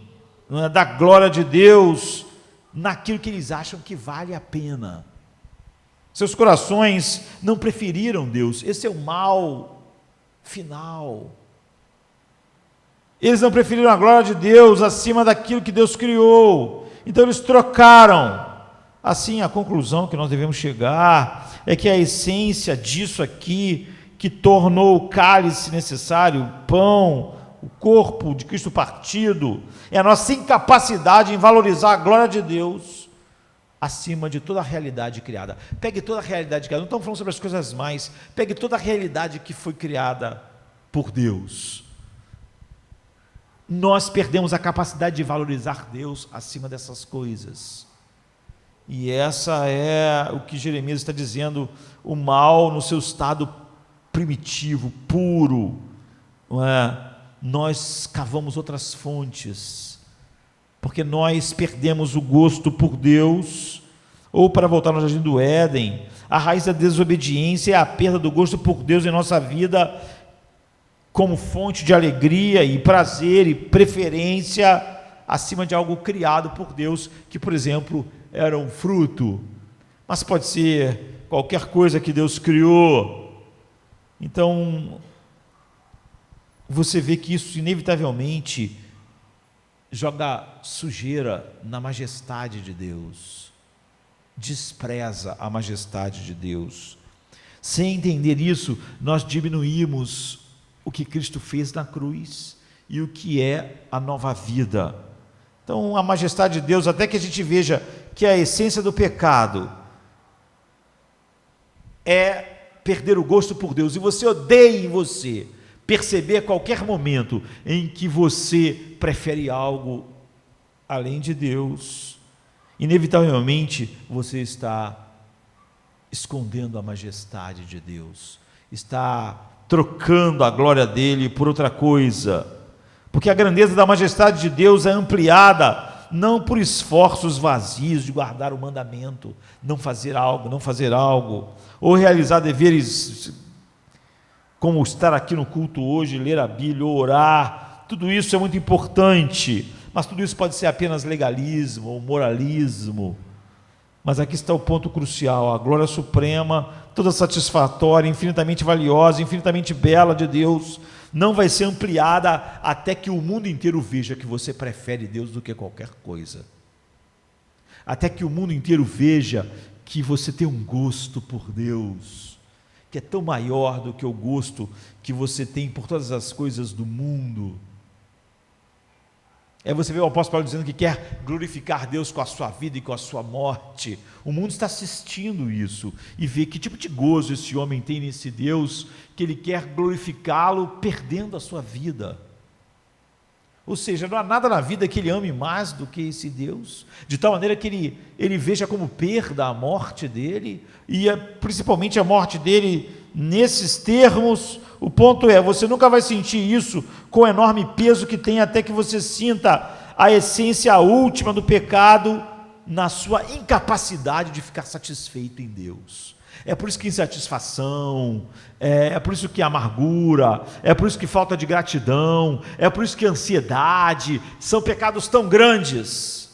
Speaker 1: da glória de Deus naquilo que eles acham que vale a pena. Seus corações não preferiram Deus. Esse é o mal final. Eles não preferiram a glória de Deus acima daquilo que Deus criou. Então eles trocaram. Assim, a conclusão que nós devemos chegar é que a essência disso aqui, que tornou o cálice necessário, o pão, o corpo de Cristo partido, é a nossa incapacidade em valorizar a glória de Deus acima de toda a realidade criada. Pegue toda a realidade criada, não estamos falando sobre as coisas mais, pegue toda a realidade que foi criada por Deus. Nós perdemos a capacidade de valorizar Deus acima dessas coisas. E essa é o que Jeremias está dizendo, o mal no seu estado primitivo, puro, não é? Nós cavamos outras fontes, porque nós perdemos o gosto por Deus, ou para voltar no Jardim do Éden, a raiz da desobediência é a perda do gosto por Deus em nossa vida, como fonte de alegria e prazer e preferência, acima de algo criado por Deus, que, por exemplo, era um fruto, mas pode ser qualquer coisa que Deus criou. Então, você vê que isso inevitavelmente joga sujeira na majestade de Deus, despreza a majestade de Deus. Sem entender isso, nós diminuímos o que Cristo fez na cruz e o que é a nova vida. Então, a majestade de Deus, até que a gente veja que a essência do pecado é perder o gosto por Deus, e você odeia em você perceber a qualquer momento em que você prefere algo além de Deus, inevitavelmente você está escondendo a majestade de Deus, está trocando a glória dele por outra coisa, porque a grandeza da majestade de Deus é ampliada não por esforços vazios de guardar o mandamento, não fazer algo, ou realizar deveres como estar aqui no culto hoje, ler a Bíblia, orar. Tudo isso é muito importante, mas tudo isso pode ser apenas legalismo ou moralismo. Mas aqui está o ponto crucial: a glória suprema, toda satisfatória, infinitamente valiosa, infinitamente bela de Deus, não vai ser ampliada até que o mundo inteiro veja que você prefere Deus do que qualquer coisa. Até que o mundo inteiro veja que você tem um gosto por Deus, que é tão maior do que o gosto que você tem por todas as coisas do mundo. Você vê o apóstolo Paulo dizendo que quer glorificar Deus com a sua vida e com a sua morte. O mundo está assistindo isso e vê que tipo de gozo esse homem tem nesse Deus, que ele quer glorificá-lo perdendo a sua vida. Ou seja, não há nada na vida que ele ame mais do que esse Deus, de tal maneira que ele veja como perda a morte dele, e principalmente a morte dele nesses termos. O ponto é, você nunca vai sentir isso com o enorme peso que tem, até que você sinta a essência última do pecado na sua incapacidade de ficar satisfeito em Deus. É por isso que insatisfação, é por isso que amargura, é por isso que falta de gratidão, é por isso que ansiedade são pecados tão grandes,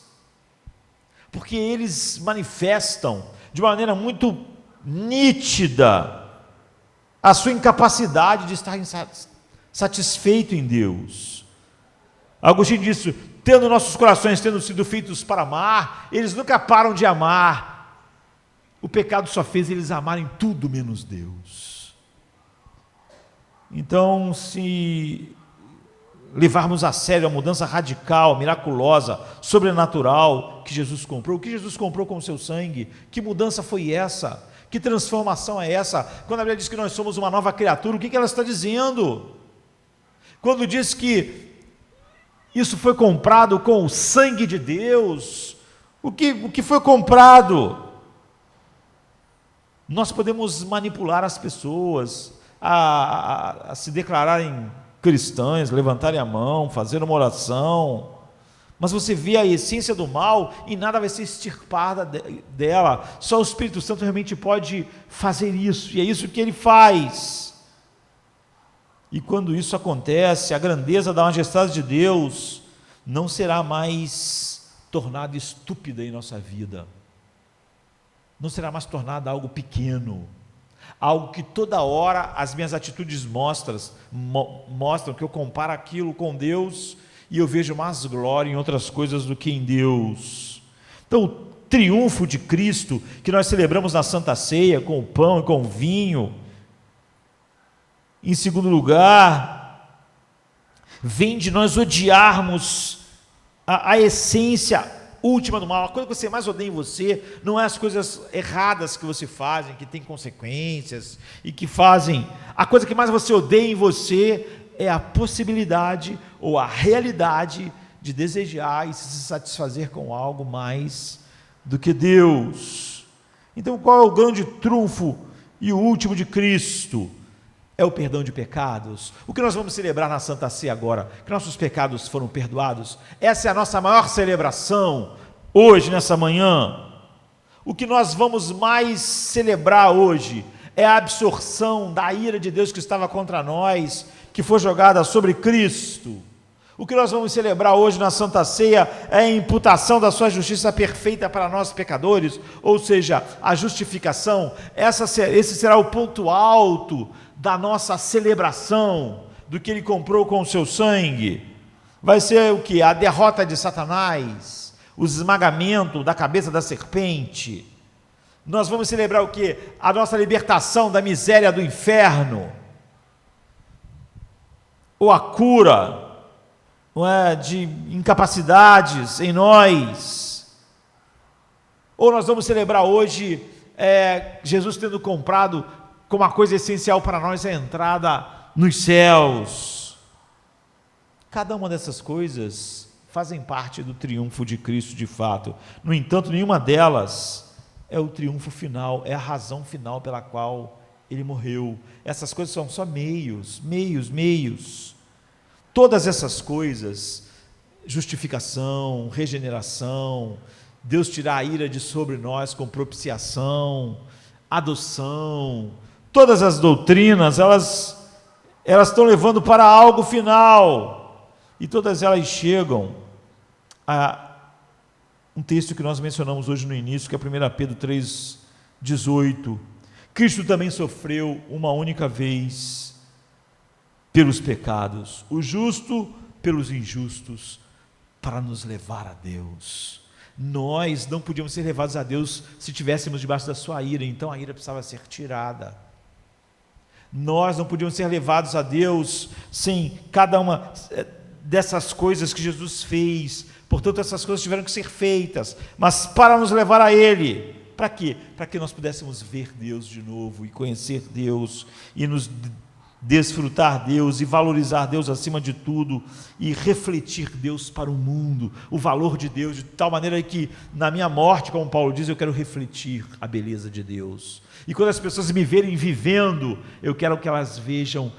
Speaker 1: porque eles manifestam de maneira muito nítida a sua incapacidade de estar satisfeito em Deus. Agostinho disse: tendo nossos corações tendo sido feitos para amar, eles nunca param de amar. O pecado só fez eles amarem tudo menos Deus. Então, se levarmos a sério a mudança radical, miraculosa, sobrenatural que Jesus comprou, o que Jesus comprou com o seu sangue, que mudança foi essa? Que transformação é essa? Quando a Bíblia diz que nós somos uma nova criatura, o que ela está dizendo? Quando diz que isso foi comprado com o sangue de Deus, o que foi comprado? Nós podemos manipular as pessoas a se declararem cristãs, levantarem a mão, fazer uma oração, mas você vê a essência do mal e nada vai ser extirpada dela. Só o Espírito Santo realmente pode fazer isso, e é isso que ele faz. E quando isso acontece, a grandeza da majestade de Deus não será mais tornada estúpida em nossa vida, não será mais tornada algo pequeno. algo que toda hora as minhas atitudes mostram que eu comparo aquilo com Deus e eu vejo mais glória em outras coisas do que em Deus. Então, o triunfo de Cristo, que nós celebramos na Santa Ceia, com o pão e com o vinho, em segundo lugar, vem de nós odiarmos a essência última do mal. A coisa que você mais odeia em você não é as coisas erradas que você faz, que tem consequências e que fazem. A coisa que mais você odeia em você é a possibilidade ou a realidade de desejar e se satisfazer com algo mais do que Deus. Então, qual é o grande trunfo e o último de Cristo? É o perdão de pecados. O que nós vamos celebrar na Santa Ceia agora? Que nossos pecados foram perdoados. Essa é a nossa maior celebração hoje, nessa manhã. O que nós vamos mais celebrar hoje é a absorção da ira de Deus que estava contra nós, que foi jogada sobre Cristo. O que nós vamos celebrar hoje na Santa Ceia é a imputação da sua justiça perfeita para nós pecadores, ou seja, a justificação. Esse será o ponto alto da nossa celebração, do que Ele comprou com o seu sangue. Vai ser o que? A derrota de Satanás, o esmagamento da cabeça da serpente. Nós vamos celebrar o que? A nossa libertação da miséria do inferno, ou a cura, não é, de incapacidades em nós. Ou nós vamos celebrar hoje Jesus tendo comprado como uma coisa essencial para nós a entrada nos céus. Cada uma dessas coisas fazem parte do triunfo de Cristo de fato. No entanto, nenhuma delas é o triunfo final, é a razão final pela qual Ele morreu. Essas coisas são só meios. Todas essas coisas, justificação, regeneração, Deus tirar a ira de sobre nós com propiciação, adoção, todas as doutrinas, elas estão levando para algo final, e todas elas chegam a um texto que nós mencionamos hoje no início, que é 1 Pedro 3,18. Cristo também sofreu uma única vez pelos pecados, o justo pelos injustos, para nos levar a Deus. Nós não podíamos ser levados a Deus se estivéssemos debaixo da sua ira, então a ira precisava ser tirada. Nós não podíamos ser levados a Deus sem cada uma dessas coisas que Jesus fez. Portanto, essas coisas tiveram que ser feitas, mas para nos levar a Ele. Para quê? Para que nós pudéssemos ver Deus de novo e conhecer Deus e nos desfrutar Deus e valorizar Deus acima de tudo e refletir Deus para o mundo, o valor de Deus, de tal maneira que na minha morte, como Paulo diz, eu quero refletir a beleza de Deus. E quando as pessoas me verem vivendo, eu quero que elas vejam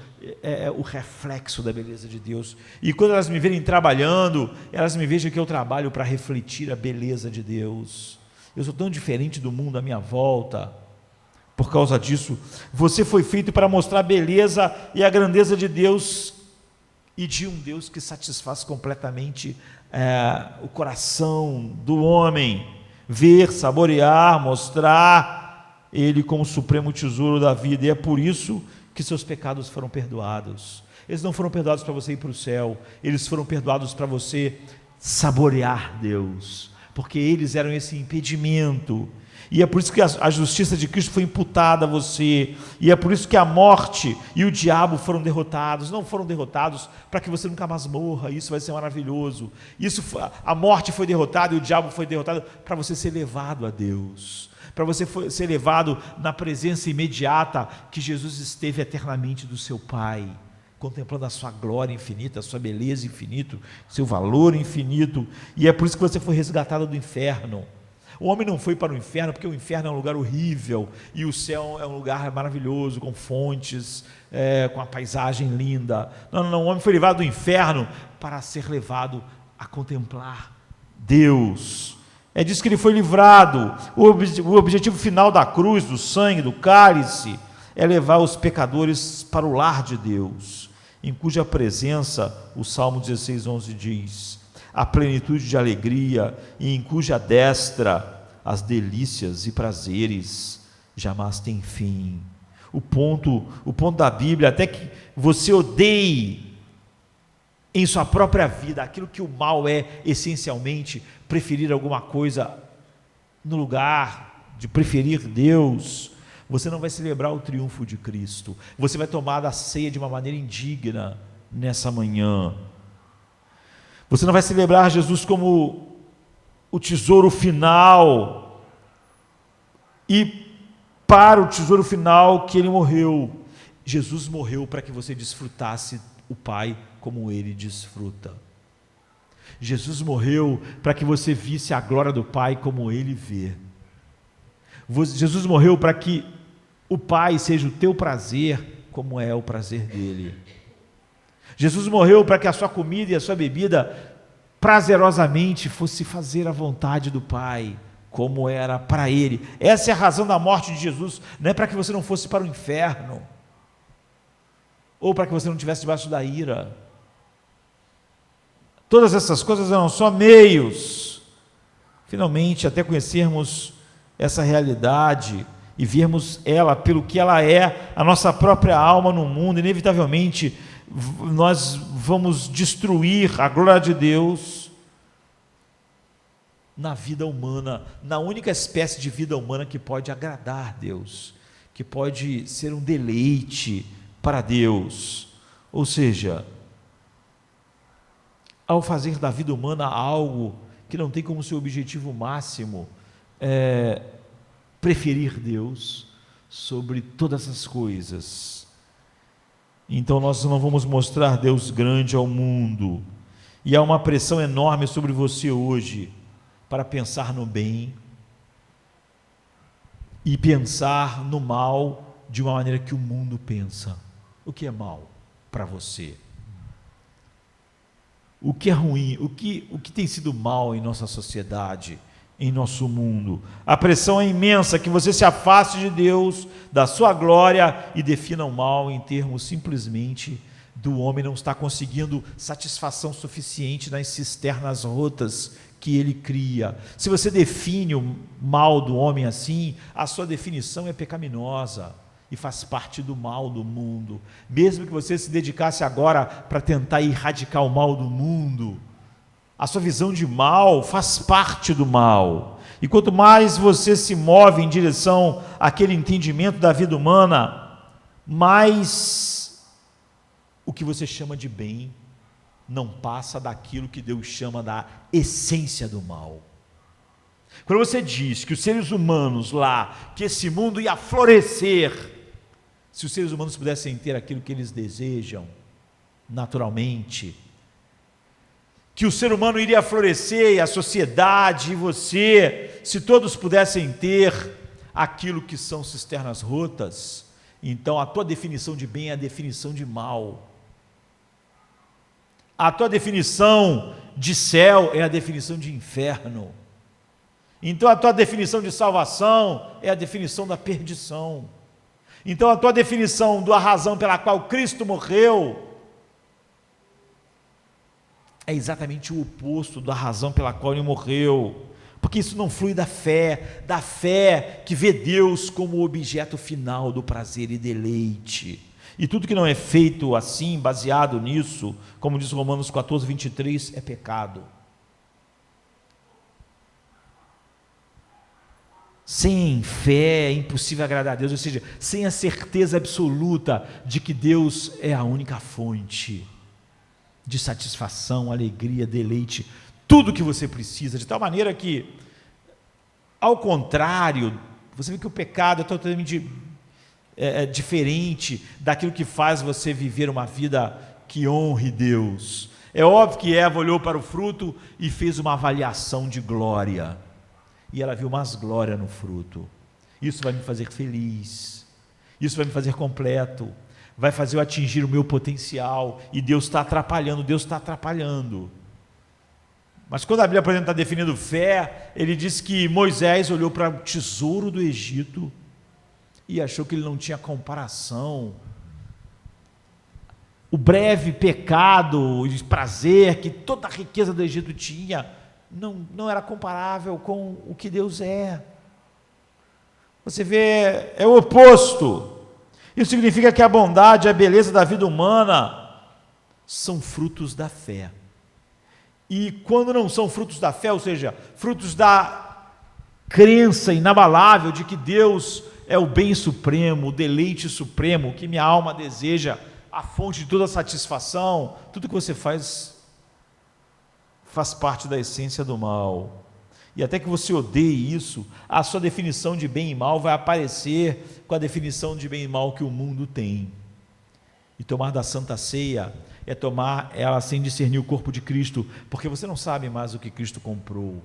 Speaker 1: o reflexo da beleza de Deus. E quando elas me verem trabalhando, elas me vejam que eu trabalho para refletir a beleza de Deus. Eu sou tão diferente do mundo à minha volta. Por causa disso, você foi feito para mostrar a beleza e a grandeza de Deus e de um Deus que satisfaz completamente o coração do homem. Ver, saborear, mostrar Ele como o supremo tesouro da vida. E é por isso que seus pecados foram perdoados. Eles não foram perdoados para você ir para o céu, eles foram perdoados para você saborear Deus, porque eles eram esse impedimento. E é por isso que a justiça de Cristo foi imputada a você, e é por isso que a morte e o diabo foram derrotados. Não foram derrotados para que você nunca mais morra, isso vai ser maravilhoso. A morte foi derrotada e o diabo foi derrotado para você ser levado a Deus, para você ser levado na presença imediata que Jesus esteve eternamente do seu Pai, contemplando a sua glória infinita, a sua beleza infinita, seu valor infinito. E é por isso que você foi resgatado do inferno. O homem não foi para o inferno porque o inferno é um lugar horrível e o céu é um lugar maravilhoso, com fontes, com a paisagem linda. Não, o homem foi levado do inferno para ser levado a contemplar Deus. É disso que ele foi livrado. O objetivo final da cruz, do sangue, do cálice, é levar os pecadores para o lar de Deus, em cuja presença, o Salmo 16:11 diz, a plenitude de alegria, e em cuja destra as delícias e prazeres jamais têm fim. o ponto da Bíblia, até que você odeie em sua própria vida aquilo que o mal é essencialmente, preferir alguma coisa no lugar de preferir Deus, você não vai celebrar o triunfo de Cristo, você vai tomar da ceia de uma maneira indigna nessa manhã, você não vai celebrar Jesus como o tesouro final, e para o tesouro final que ele morreu. Jesus morreu para que você desfrutasse o Pai como ele desfruta. Jesus morreu para que você visse a glória do Pai como ele vê. Jesus morreu para que o Pai seja o teu prazer como é o prazer dele. Jesus morreu para que a sua comida e a sua bebida prazerosamente fosse fazer a vontade do Pai, como era para ele. Essa é a razão da morte de Jesus, não é para que você não fosse para o inferno, ou para que você não estivesse debaixo da ira. Todas essas coisas eram só meios, finalmente, até conhecermos essa realidade e vermos ela pelo que ela é, a nossa própria alma no mundo. Inevitavelmente nós vamos destruir a glória de Deus na vida humana, na única espécie de vida humana que pode agradar a Deus, que pode ser um deleite para Deus. Ou seja, ao fazer da vida humana algo que não tem como seu objetivo máximo preferir Deus sobre todas as coisas, então nós não vamos mostrar Deus grande ao mundo. E há uma pressão enorme sobre você hoje para pensar no bem e pensar no mal de uma maneira que o mundo pensa. O que é mal para você? O que é ruim? O que tem sido mal em nossa sociedade, em nosso mundo? A pressão é imensa que você se afaste de Deus, da sua glória, e defina o mal em termos simplesmente do homem não estar conseguindo satisfação suficiente nas cisternas rotas que ele cria. Se você define o mal do homem assim, a sua definição é pecaminosa e faz parte do mal do mundo. Mesmo que você se dedicasse agora para tentar erradicar o mal do mundo, a sua visão de mal faz parte do mal. E quanto mais você se move em direção àquele entendimento da vida humana, mais o que você chama de bem não passa daquilo que Deus chama da essência do mal. Quando você diz que os seres humanos lá, que esse mundo ia florescer, se os seres humanos pudessem ter aquilo que eles desejam, naturalmente, que o ser humano iria florescer, e a sociedade, e você, se todos pudessem ter aquilo que são cisternas rotas, então a tua definição de bem é a definição de mal. A tua definição de céu é a definição de inferno. Então a tua definição de salvação é a definição da perdição. Então a tua definição da razão pela qual Cristo morreu é exatamente o oposto da razão pela qual ele morreu, porque isso não flui da fé que vê Deus como o objeto final do prazer e deleite. E tudo que não é feito assim, baseado nisso, como diz Romanos 14, 23, é pecado. Sem fé é impossível agradar a Deus, ou seja, sem a certeza absoluta de que Deus é a única fonte de satisfação, alegria, deleite, tudo que você precisa, de tal maneira que, ao contrário, você vê que o pecado é totalmente diferente daquilo que faz você viver uma vida que honre Deus. É óbvio que Eva olhou para o fruto e fez uma avaliação de glória, e ela viu mais glória no fruto. Isso vai me fazer feliz, isso vai me fazer completo, vai fazer eu atingir o meu potencial, e Deus está atrapalhando. Mas quando a Bíblia, por exemplo, está definindo fé, ele diz que Moisés olhou para o tesouro do Egito e achou que ele não tinha comparação. O breve pecado e prazer que toda a riqueza do Egito tinha, não era comparável com o que Deus é. Você vê, é o oposto. Isso significa que a bondade e a beleza da vida humana são frutos da fé. E quando não são frutos da fé, ou seja, frutos da crença inabalável de que Deus é o bem supremo, o deleite supremo, que minha alma deseja, a fonte de toda a satisfação, tudo que você faz parte da essência do mal. E até que você odeie isso, a sua definição de bem e mal vai aparecer com a definição de bem e mal que o mundo tem. E tomar da Santa Ceia é tomar ela sem discernir o corpo de Cristo, porque você não sabe mais o que Cristo comprou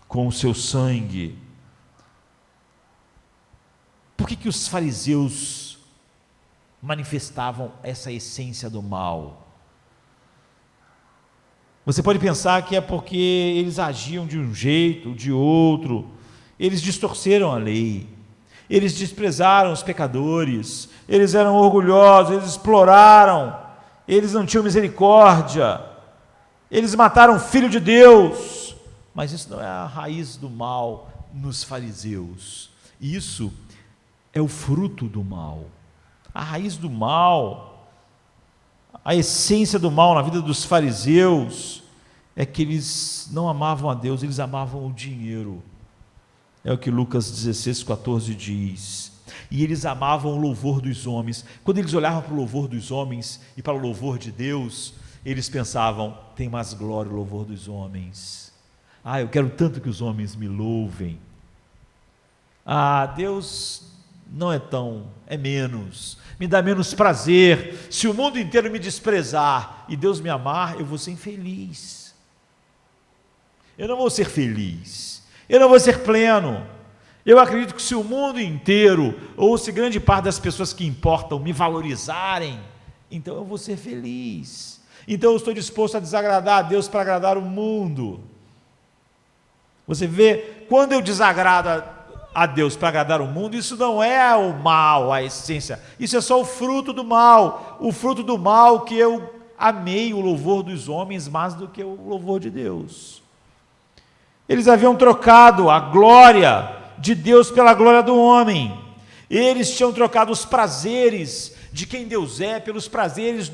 Speaker 1: com o seu sangue. Por que os fariseus manifestavam essa essência do mal? Você pode pensar que é porque eles agiam de um jeito, de outro, eles distorceram a lei, eles desprezaram os pecadores, eles eram orgulhosos, eles exploraram, eles não tinham misericórdia, eles mataram o Filho de Deus. Mas isso não é a raiz do mal nos fariseus, isso é o fruto do mal. A raiz do mal, a essência do mal na vida dos fariseus é que eles não amavam a Deus, eles amavam o dinheiro. É o que Lucas 16:14 diz. E eles amavam o louvor dos homens. Quando eles olhavam para o louvor dos homens e para o louvor de Deus, eles pensavam: tem mais glória o louvor dos homens. Eu quero tanto que os homens me louvem. Deus não é tão, é menos, me dá menos prazer. Se o mundo inteiro me desprezar e Deus me amar, eu vou ser infeliz. Eu não vou ser feliz, eu não vou ser pleno. Eu acredito que se o mundo inteiro, ou se grande parte das pessoas que importam me valorizarem, então eu vou ser feliz. Então eu estou disposto a desagradar a Deus para agradar o mundo. Você vê, quando eu desagrado a Deus para agradar o mundo, isso não é o mal, a essência, isso é só o fruto do mal que eu amei o louvor dos homens mais do que o louvor de Deus. Eles haviam trocado a glória de Deus pela glória do homem, eles tinham trocado os prazeres de quem Deus é pelos prazeres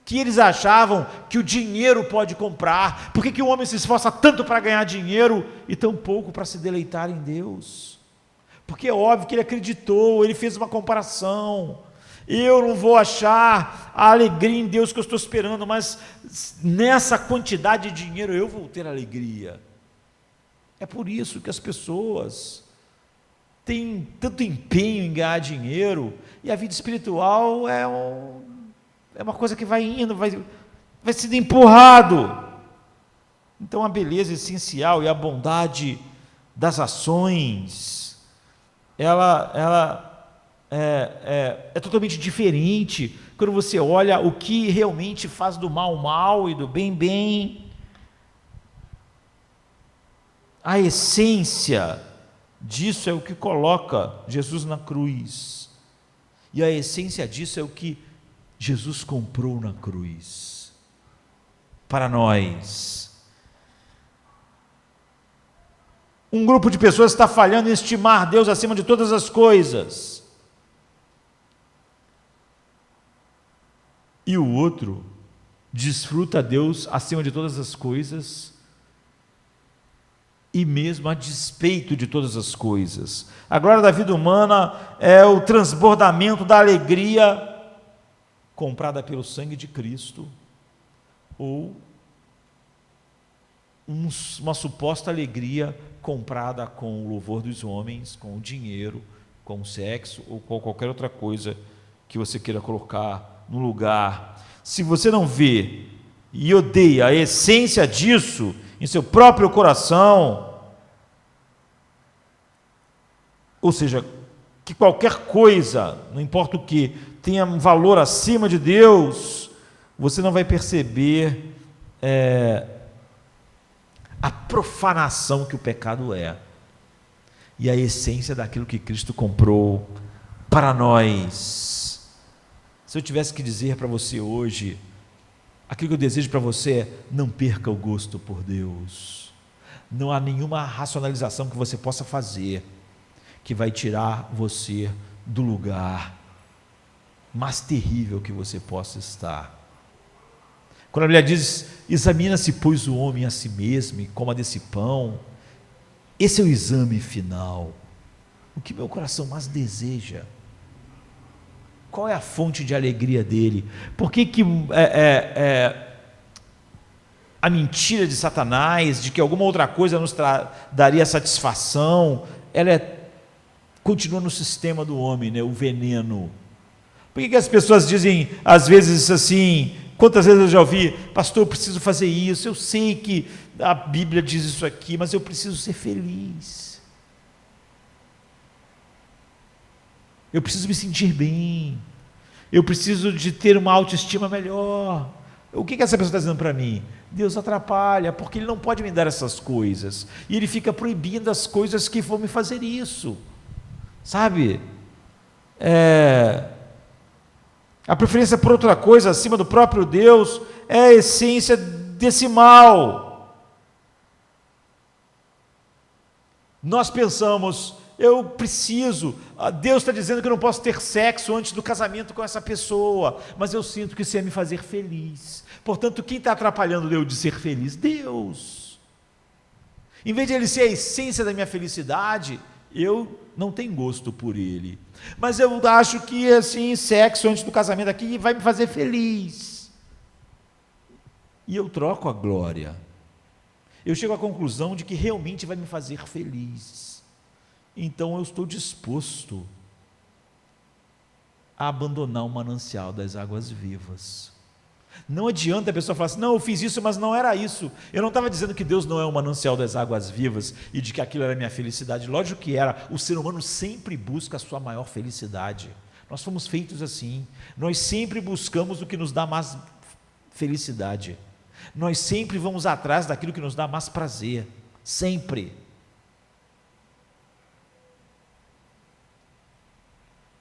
Speaker 1: que eles achavam que o dinheiro pode comprar. Por que o homem se esforça tanto para ganhar dinheiro e tão pouco para se deleitar em Deus? Porque é óbvio que ele acreditou, ele fez uma comparação. Eu não vou achar a alegria em Deus que eu estou esperando, mas nessa quantidade de dinheiro eu vou ter alegria. É por isso que as pessoas têm tanto empenho em ganhar dinheiro, e a vida espiritual é uma coisa que vai indo, vai sendo empurrado. Então a beleza essencial e a bondade das ações, ela é totalmente diferente quando você olha o que realmente faz do mal mal e do bem bem. A essência disso é o que coloca Jesus na cruz, e a essência disso é o que Jesus comprou na cruz para nós. Um grupo de pessoas está falhando em estimar Deus acima de todas as coisas, e o outro desfruta Deus acima de todas as coisas, e mesmo a despeito de todas as coisas. A glória da vida humana é o transbordamento da alegria comprada pelo sangue de Cristo, ou uma suposta alegria comprada com o louvor dos homens, com o dinheiro, com o sexo, ou com qualquer outra coisa que você queira colocar no lugar. Se você não vê e odeia a essência disso em seu próprio coração, ou seja, que qualquer coisa, não importa o que, tenha um valor acima de Deus, você não vai perceber a profanação que o pecado é, e a essência daquilo que Cristo comprou para nós. Se eu tivesse que dizer para você hoje, aquilo que eu desejo para você é: não perca o gosto por Deus. Não há nenhuma racionalização que você possa fazer que vai tirar você do lugar mais terrível que você possa estar. Quando a Bíblia diz, examina-se, pois, o homem a si mesmo, e coma desse pão, esse é o exame final. O que meu coração mais deseja? Qual é a fonte de alegria dele? Por que a mentira de Satanás, de que alguma outra coisa nos daria satisfação, ela continua no sistema do homem, né? O veneno. Por que as pessoas dizem, às vezes assim, quantas vezes eu já ouvi, pastor, eu preciso fazer isso, eu sei que a Bíblia diz isso aqui, mas eu preciso ser feliz. Eu preciso me sentir bem. Eu preciso de ter uma autoestima melhor. O que essa pessoa está dizendo para mim? Deus atrapalha, porque Ele não pode me dar essas coisas. E Ele fica proibindo as coisas que vão me fazer isso. Sabe? A preferência por outra coisa acima do próprio Deus é a essência desse mal. Nós pensamos, eu preciso, Deus está dizendo que eu não posso ter sexo antes do casamento com essa pessoa, mas eu sinto que isso ia me fazer feliz. Portanto, quem está atrapalhando eu de ser feliz? Deus. Em vez de Ele ser a essência da minha felicidade, eu não tenho gosto por Ele. Mas eu acho que assim, sexo antes do casamento aqui vai me fazer feliz. E eu troco a glória. Eu chego à conclusão de que realmente vai me fazer feliz. Então eu estou disposto a abandonar o manancial das águas vivas. Não adianta a pessoa falar assim, não, eu fiz isso, mas não era isso. Eu não estava dizendo que Deus não é o manancial das águas vivas e de que aquilo era a minha felicidade. Lógico que era. O ser humano sempre busca a sua maior felicidade. Nós fomos feitos assim. Nós sempre buscamos o que nos dá mais felicidade. Nós sempre vamos atrás daquilo que nos dá mais prazer. Sempre.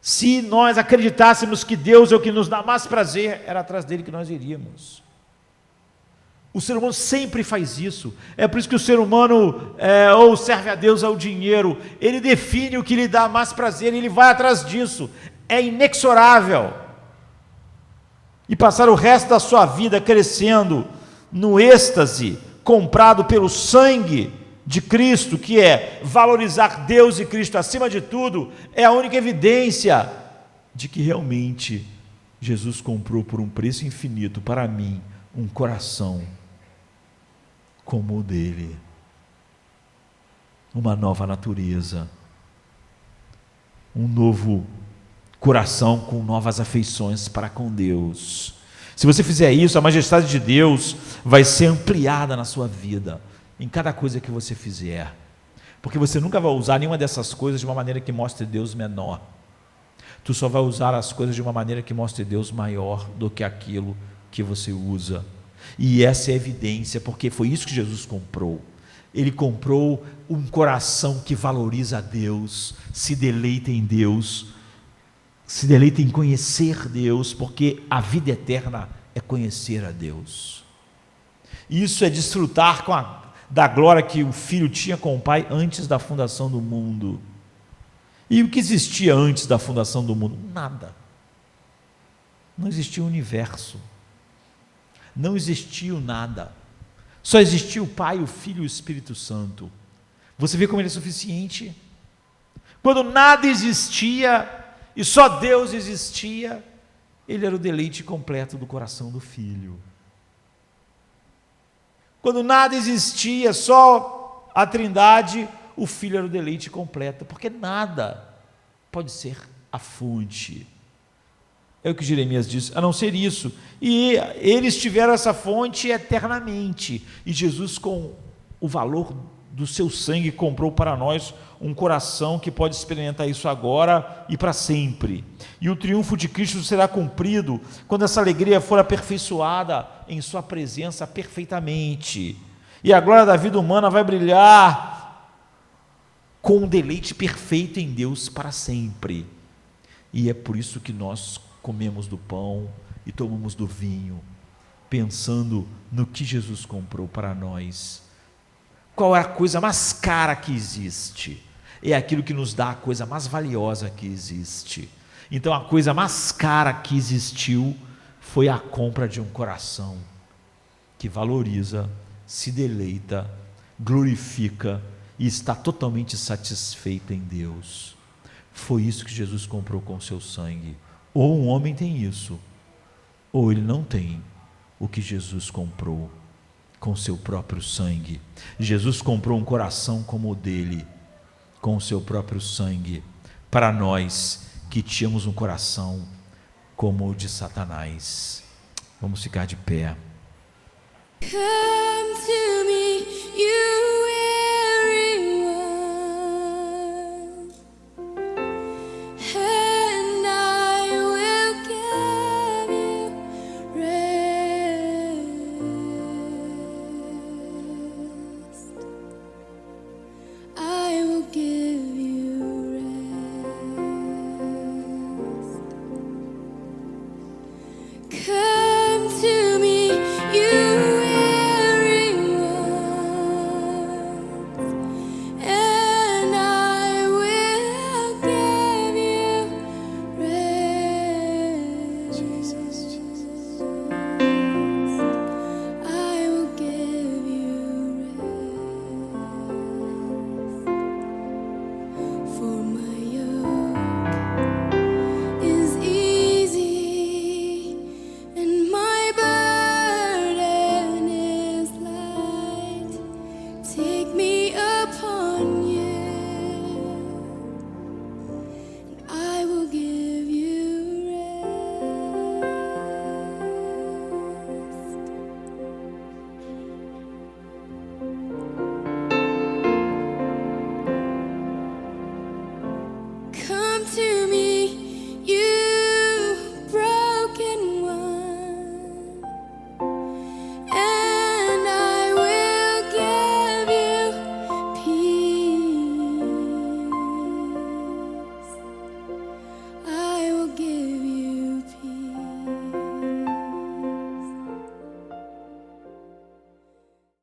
Speaker 1: Se nós acreditássemos que Deus é o que nos dá mais prazer, era atrás dele que nós iríamos. O ser humano sempre faz isso. É por isso que o ser humano ou serve a Deus ao dinheiro. Ele define o que lhe dá mais prazer e ele vai atrás disso. É inexorável. E passar o resto da sua vida crescendo no êxtase comprado pelo sangue de Cristo, que é valorizar Deus e Cristo acima de tudo, é a única evidência de que realmente Jesus comprou por um preço infinito para mim um coração como o dele, uma nova natureza, um novo coração com novas afeições para com Deus. Se você fizer isso, a majestade de Deus vai ser ampliada na sua vida, em cada coisa que você fizer, porque você nunca vai usar nenhuma dessas coisas de uma maneira que mostre Deus menor. Tu só vai usar as coisas de uma maneira que mostre Deus maior do que aquilo que você usa. E essa é a evidência, porque foi isso que Jesus comprou. Ele comprou um coração que valoriza a Deus, se deleita em Deus, se deleita em conhecer Deus, porque a vida eterna é conhecer a Deus. Isso é desfrutar da glória que o Filho tinha com o Pai antes da fundação do mundo. E o que existia antes da fundação do mundo? Nada. Não existia o universo. Não existia o nada. Só existia o Pai, o Filho e o Espírito Santo. Você vê como ele é suficiente? Quando nada existia e só Deus existia, ele era o deleite completo do coração do Filho. Quando nada existia, só a Trindade, o Filho era o deleite completo, porque nada pode ser a fonte. É o que Jeremias diz, a não ser isso. E eles tiveram essa fonte eternamente. E Jesus, com o valor do seu sangue, comprou para nós um coração que pode experimentar isso agora e para sempre. E o triunfo de Cristo será cumprido quando essa alegria for aperfeiçoada em sua presença perfeitamente. E a glória da vida humana vai brilhar com um deleite perfeito em Deus para sempre. E é por isso que nós comemos do pão e tomamos do vinho, pensando no que Jesus comprou para nós. Qual é a coisa mais cara que existe? É aquilo que nos dá a coisa mais valiosa que existe. Então a coisa mais cara que existiu foi a compra de um coração que valoriza, se deleita, glorifica e está totalmente satisfeito em Deus. Foi isso que Jesus comprou com o seu sangue. Ou um homem tem isso, ou ele não tem o que Jesus comprou com seu próprio sangue. Jesus comprou um coração como o dele, com o seu próprio sangue, para nós que tínhamos um coração como o de Satanás. Vamos ficar de pé.
Speaker 2: Come to me, you